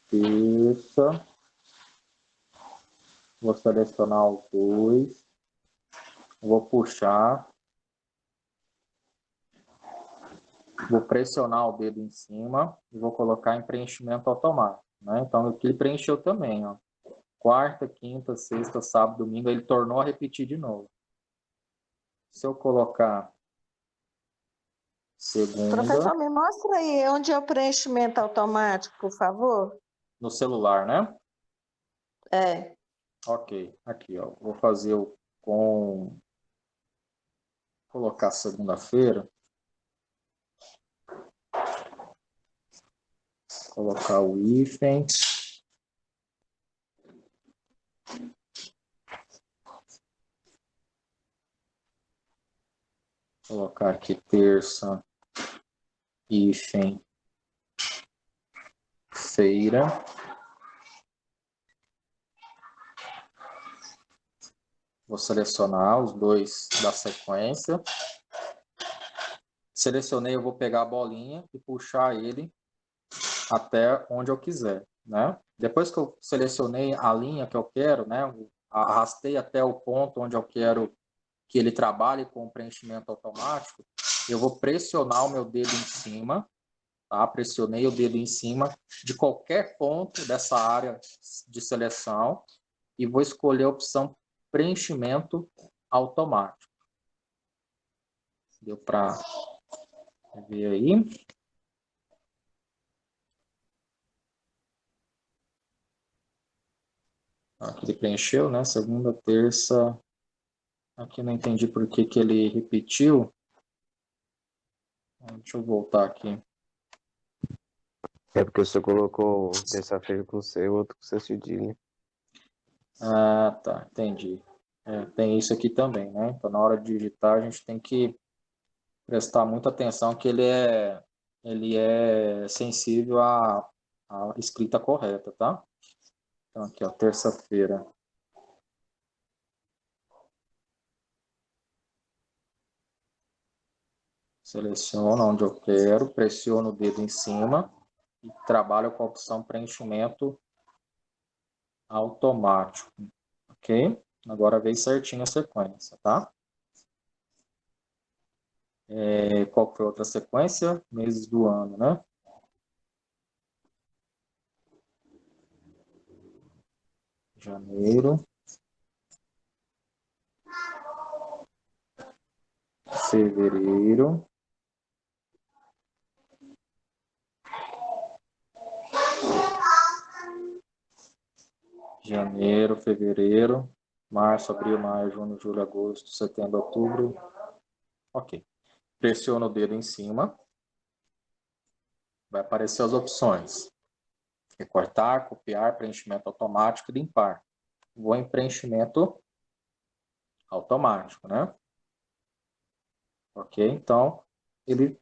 Terça. Vou selecionar o 2. Vou puxar. Vou pressionar o dedo em cima e vou colocar em preenchimento automático, né? Então, aqui ele preencheu também, ó. Quarta, quinta, sexta, sábado, domingo, ele tornou a repetir de novo. Se eu colocar segunda... Professor, me mostra aí onde é o preenchimento automático, por favor. No celular, né? É. Ok, aqui, ó. Vou fazer o com... Colocar segunda-feira. Colocar o hífen. Colocar aqui terça, hífen, feira. Vou selecionar os dois da sequência. Selecionei, eu vou pegar a bolinha e puxar ele até onde eu quiser, né? Depois que eu selecionei a linha que eu quero, né? Arrastei até o ponto onde eu quero que ele trabalhe com o preenchimento automático, eu vou pressionar o meu dedo em cima, tá? Pressionei o dedo em cima de qualquer ponto dessa área de seleção e vou escolher a opção preenchimento automático. Deu para ver aí? Aqui ele preencheu, né? Segunda, terça. Aqui não entendi por que que ele repetiu. Deixa eu voltar aqui. É porque você colocou terça-feira com C e outro com C cedilha. Ah, tá, entendi. Tem isso aqui também, né? Então, na hora de digitar, a gente tem que prestar muita atenção que ele é sensível à escrita correta, tá? Então, aqui, ó, terça-feira. Seleciono onde eu quero, pressiono o dedo em cima e trabalho com a opção preenchimento automático, ok? Agora veio certinho a sequência, tá? Qual foi a outra sequência? Meses do ano, né? Janeiro, fevereiro, janeiro, fevereiro, março, abril, maio, junho, julho, agosto, setembro, outubro. Ok. Pressiono o dedo em cima. Vai aparecer as opções. Recortar, copiar, preenchimento automático e limpar. Vou em preenchimento automático, né? Ok? Então, ele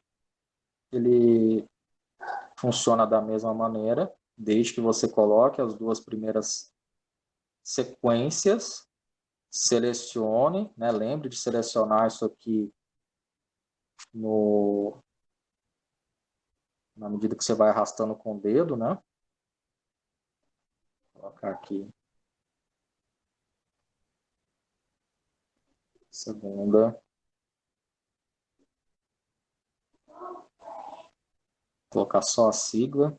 funciona da mesma maneira, desde que você coloque as duas primeiras sequências, selecione, né? Lembre de selecionar isso aqui na medida que você vai arrastando com o dedo, né? Vou colocar aqui. Segunda. Colocar só a sigla.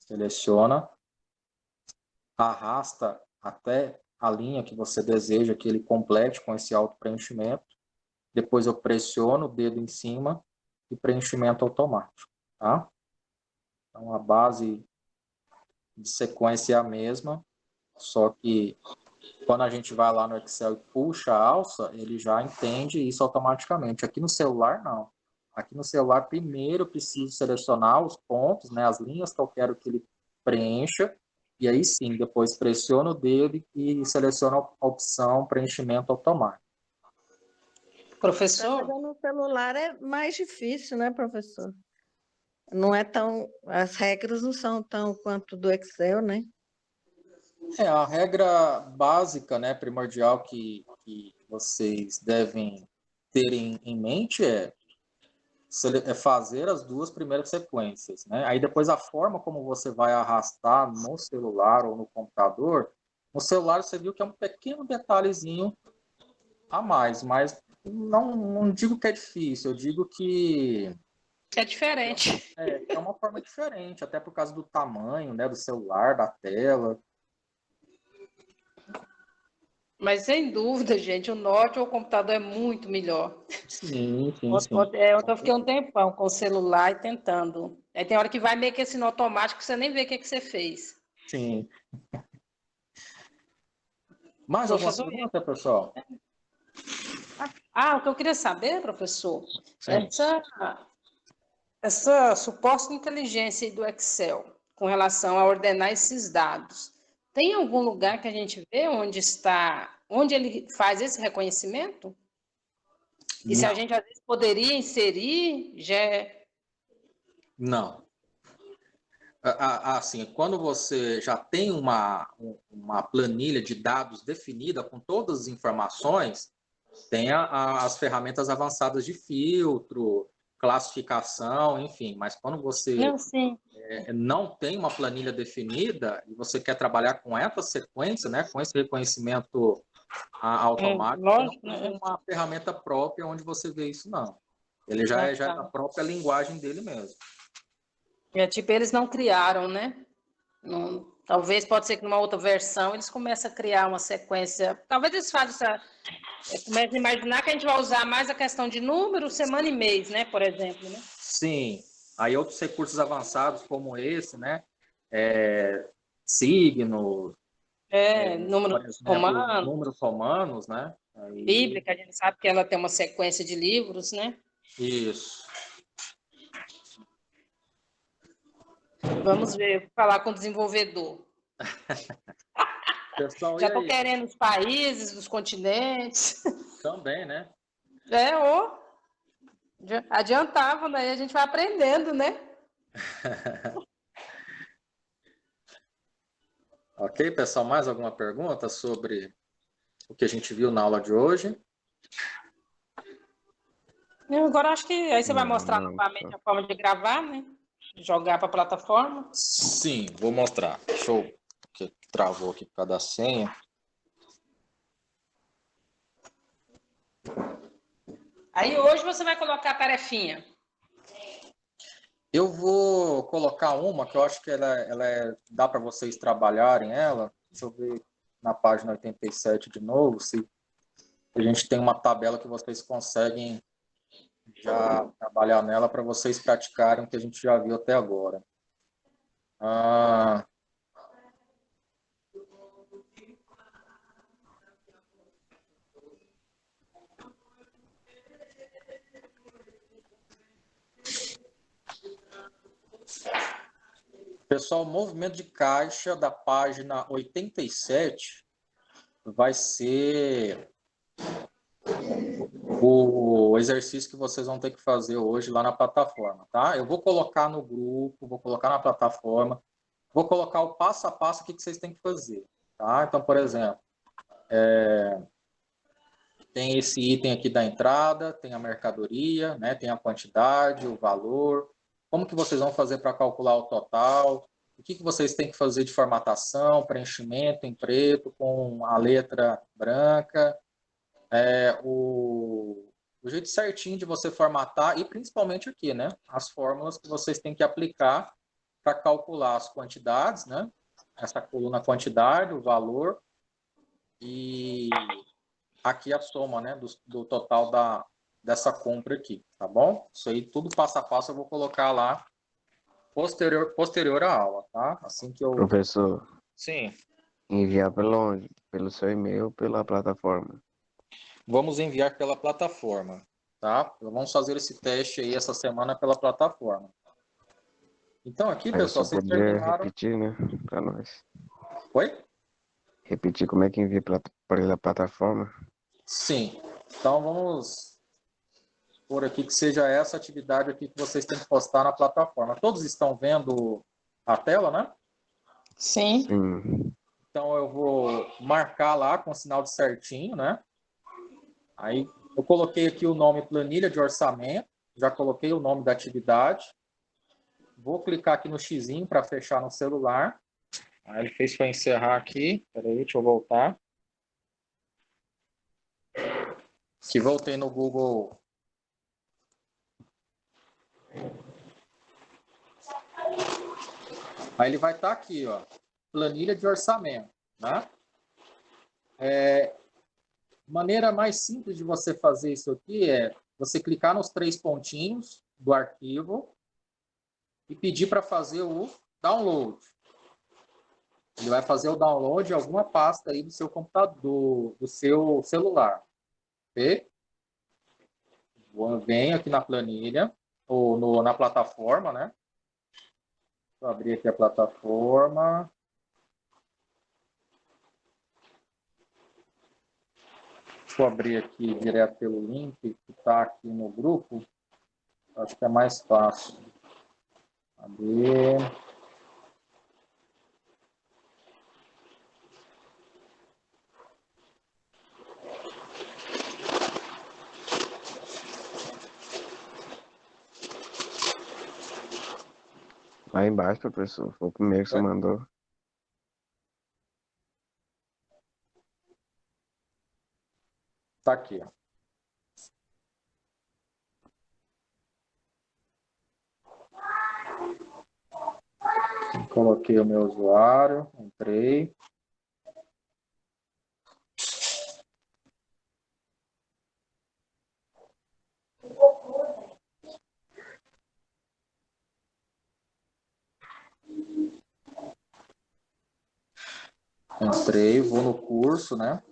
Seleciona. Arrasta até a linha que você deseja que ele complete com esse auto-preenchimento. Depois eu pressiono o dedo em cima e preenchimento automático, tá? Então a base de sequência é a mesma, só que quando a gente vai lá no Excel e puxa a alça, ele já entende isso automaticamente. Aqui no celular, não. Aqui no celular, primeiro eu preciso selecionar os pontos, né, as linhas que eu quero que ele preencha, e aí sim, depois pressiono o dedo e seleciono a opção preenchimento automático. Professor? Mas no celular é mais difícil, né, professor? Não é tão... As regras não são tão quanto do Excel, né? A regra básica, né, primordial que vocês devem ter em mente é fazer as duas primeiras sequências, né? Aí depois a forma como você vai arrastar no celular ou no computador, no celular você viu que é um pequeno detalhezinho a mais, mas Não digo que é difícil, eu digo que É diferente. é uma forma diferente, até por causa do tamanho, né, do celular, da tela. Mas sem dúvida, gente, o Note ou o computador é muito melhor. Sim, sim, sim. Eu fiquei um tempão com o celular e tentando. Aí tem hora que vai meio que assim no automático, você nem vê o que você fez. Sim. Mais alguma Professor, pergunta, pessoal? o que eu queria saber, professor, Sim. essa suposta inteligência aí do Excel com relação a ordenar esses dados, tem algum lugar que a gente vê onde ele faz esse reconhecimento? E se a Não, gente às vezes poderia inserir, não. Assim, quando você já tem uma planilha de dados definida com todas as informações, tem as ferramentas avançadas de filtro, classificação, enfim. Mas quando você não, sim. não tem uma planilha definida e você quer trabalhar com essa sequência, né, com esse reconhecimento automático, você não Lógico, tem né? uma ferramenta própria onde você vê isso, não. Ele já é da Tá. própria linguagem dele mesmo. Tipo, eles não criaram, né? Talvez pode ser que numa outra versão eles comecem a criar uma sequência. Talvez eles façam comecem a imaginar que a gente vai usar mais a questão de número, semana e mês, né? Por exemplo, né? Sim. Aí outros recursos avançados como esse, né? Signo, por Números exemplo, romanos, números romanos, né? Aí, Bíblia, que a gente sabe que ela tem uma sequência de livros, né? isso. Vamos ver, falar com o desenvolvedor. Pessoal, Já e estou aí? querendo os países, os continentes. Também, né? Adiantava, né? A gente vai aprendendo, né? Ok, pessoal, mais alguma pergunta sobre o que a gente viu na aula de hoje? Agora acho que aí você vai mostrar Não, novamente a forma de gravar, né? Jogar para a plataforma. Sim, vou mostrar. Deixa eu... que travou aqui por causa da senha. Aí hoje você vai colocar a tarefinha. Eu vou colocar uma que eu acho que dá para vocês trabalharem ela. Deixa eu ver na página 87 de novo, se a gente tem uma tabela que vocês conseguem já trabalhar nela para vocês praticarem o que a gente já viu até agora. Ah, pessoal, o movimento de caixa da página 87 vai ser o exercício que vocês vão ter que fazer hoje lá na plataforma, tá? Eu vou colocar no grupo, vou colocar na plataforma, vou colocar o passo a passo que vocês têm que fazer, tá? Então, por exemplo, tem esse item aqui da entrada, tem a mercadoria, né? Tem a quantidade, o valor, como que vocês vão fazer para calcular o total, o que vocês têm que fazer de formatação, preenchimento em preto com a letra branca, o jeito certinho de você formatar e principalmente aqui, né? As fórmulas que vocês têm que aplicar para calcular as quantidades, né? Essa coluna quantidade, o valor e aqui a soma, né? Do total dessa compra aqui, tá bom? Isso aí tudo passo a passo eu vou colocar lá posterior à aula, tá? Assim que eu... professor, Sim. enviar pelo onde? Pelo seu e-mail ou pela plataforma? Vamos enviar pela plataforma, tá? Vamos fazer esse teste aí essa semana pela plataforma. Então aqui, Aí pessoal, você vocês podia terminaram... repetir, né, para nós. Oi? Repetir como é que envia pela plataforma? Sim. Então vamos por aqui que seja essa atividade aqui que vocês têm que postar na plataforma. Todos estão vendo a tela, né? Sim. Sim. Então eu vou marcar lá com o sinal de certinho, né? Aí eu coloquei aqui o nome planilha de orçamento, já coloquei o nome da atividade. Vou clicar aqui no xizinho para fechar no celular. Aí ele fez para encerrar aqui. Peraí, deixa eu voltar. Que voltei no Google. Aí ele vai estar aqui, ó, planilha de orçamento, né? Maneira mais simples de você fazer isso aqui é você clicar nos 3 pontinhos do arquivo e pedir para fazer o download. Ele vai fazer o download de alguma pasta aí do seu computador, do seu celular. Ok? Venho aqui na planilha, ou na plataforma, né? Vou abrir aqui a plataforma. Deixa eu abrir aqui direto pelo link que está aqui no grupo. Acho que é mais fácil. Abrir. Lá embaixo, professor, foi o primeiro que você mandou. Tá aqui, ó. Coloquei o meu usuário, entrei. Entrei, vou no curso, né?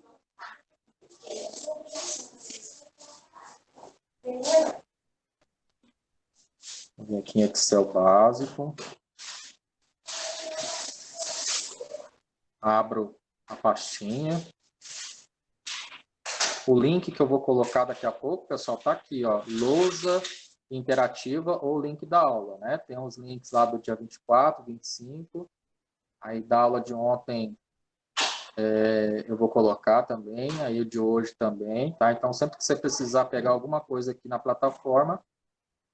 Vou vir aqui em Excel básico. Abro a pastinha. O link que eu vou colocar daqui a pouco, pessoal, tá aqui, ó. Lousa interativa ou link da aula, né? Tem uns links lá do dia 24, 25. Aí da aula de ontem eu vou colocar também, aí o de hoje também, tá? Então, sempre que você precisar pegar alguma coisa aqui na plataforma,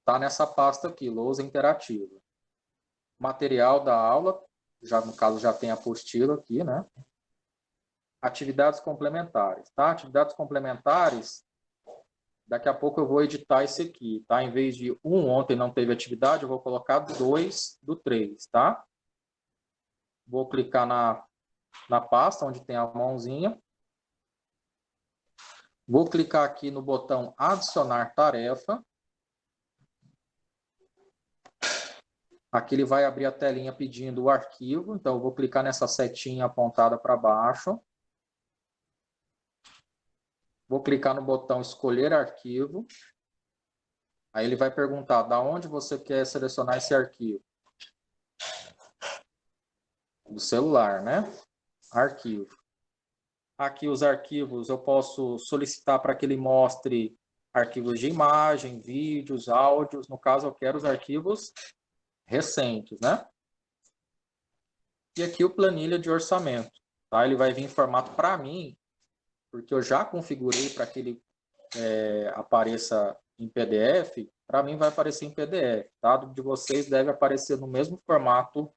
tá nessa pasta aqui, lousa interativa. Material da aula, já no caso já tem a apostila aqui, né? Atividades complementares, tá? Atividades complementares, daqui a pouco eu vou editar esse aqui, tá? Em vez de ontem não teve atividade, eu vou colocar 2 do 3, tá? Vou clicar na pasta onde tem a mãozinha. Vou clicar aqui no botão adicionar tarefa. Aqui ele vai abrir a telinha pedindo o arquivo, então eu vou clicar nessa setinha apontada para baixo. Vou clicar no botão escolher arquivo. Aí ele vai perguntar da onde você quer selecionar esse arquivo. Do celular, né? Arquivo. Aqui os arquivos eu posso solicitar para que ele mostre arquivos de imagem, vídeos, áudios. No caso, eu quero os arquivos recentes, né? E aqui o planilha de orçamento, tá? Ele vai vir em formato para mim, porque eu já configurei para que ele apareça em PDF. Para mim vai aparecer em PDF, tá? De vocês deve aparecer no mesmo formato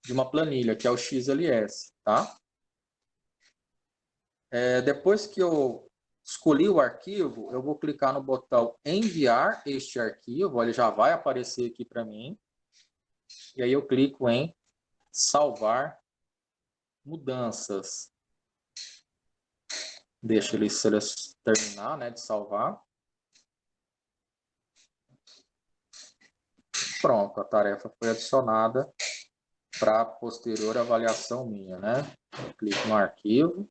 de uma planilha, que é o XLS, tá? Depois que eu escolhi o arquivo, eu vou clicar no botão enviar este arquivo, ele já vai aparecer aqui para mim. E aí eu clico em salvar mudanças. Deixa ele terminar, né, de salvar. Pronto, a tarefa foi adicionada para posterior avaliação minha, né? Eu clico no arquivo.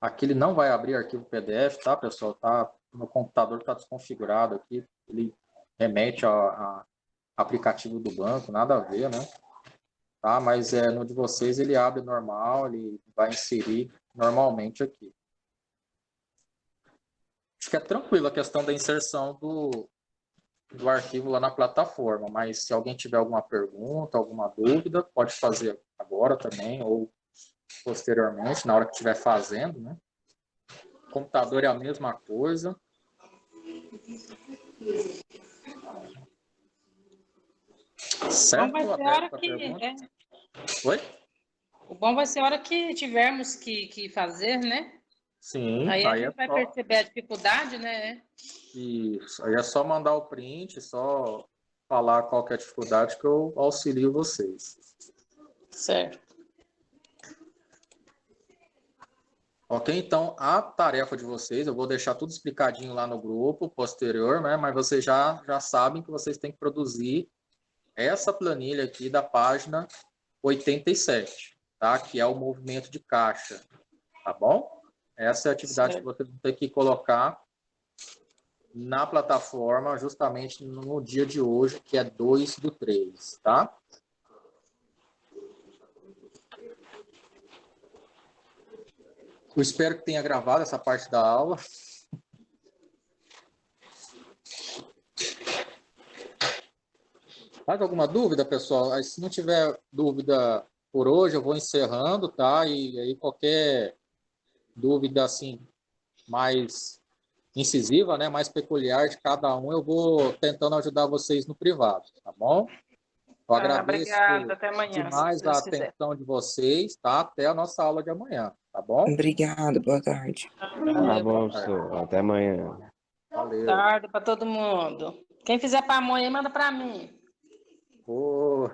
Aqui ele não vai abrir arquivo PDF, tá, pessoal? Tá, meu computador está desconfigurado aqui. Ele remete a aplicativo do banco, nada a ver, né? Tá, mas no de vocês ele abre normal, ele vai inserir normalmente aqui. Acho que é tranquilo a questão da inserção do arquivo lá na plataforma, mas se alguém tiver alguma pergunta, alguma dúvida, pode fazer agora também, ou posteriormente, na hora que estiver fazendo, né? O computador é a mesma coisa. Bom, Certo? vai ser a hora que... Oi? O bom vai ser a hora que tivermos que fazer, né? Sim, Aí a aí é gente vai só, perceber a dificuldade, né? isso, aí é só mandar o print, só falar qual que é a dificuldade que eu auxilio vocês. Certo. Ok, então a tarefa de vocês, eu vou deixar tudo explicadinho lá no grupo posterior, né? Mas vocês já sabem que vocês têm que produzir essa planilha aqui da página 87, tá? Que é o movimento de caixa, tá bom? Essa é a atividade que Certo. vocês vão ter que colocar na plataforma justamente no dia de hoje, que é 2/3, tá? Eu espero que tenha gravado essa parte da aula. Mais alguma dúvida, pessoal? Aí, se não tiver dúvida por hoje, eu vou encerrando, tá? E aí qualquer dúvida assim mais incisiva, né, mais peculiar de cada um, eu vou tentando ajudar vocês no privado, tá bom? Eu agradeço Obrigada. Até amanhã, se demais a Deus quiser. atenção de vocês, tá? Até a nossa aula de amanhã, tá bom? Obrigado, boa tarde. Tá Boa bom, professor. Até amanhã. Valeu. tarde para todo mundo. Quem fizer pamonha, manda para mim. Ô.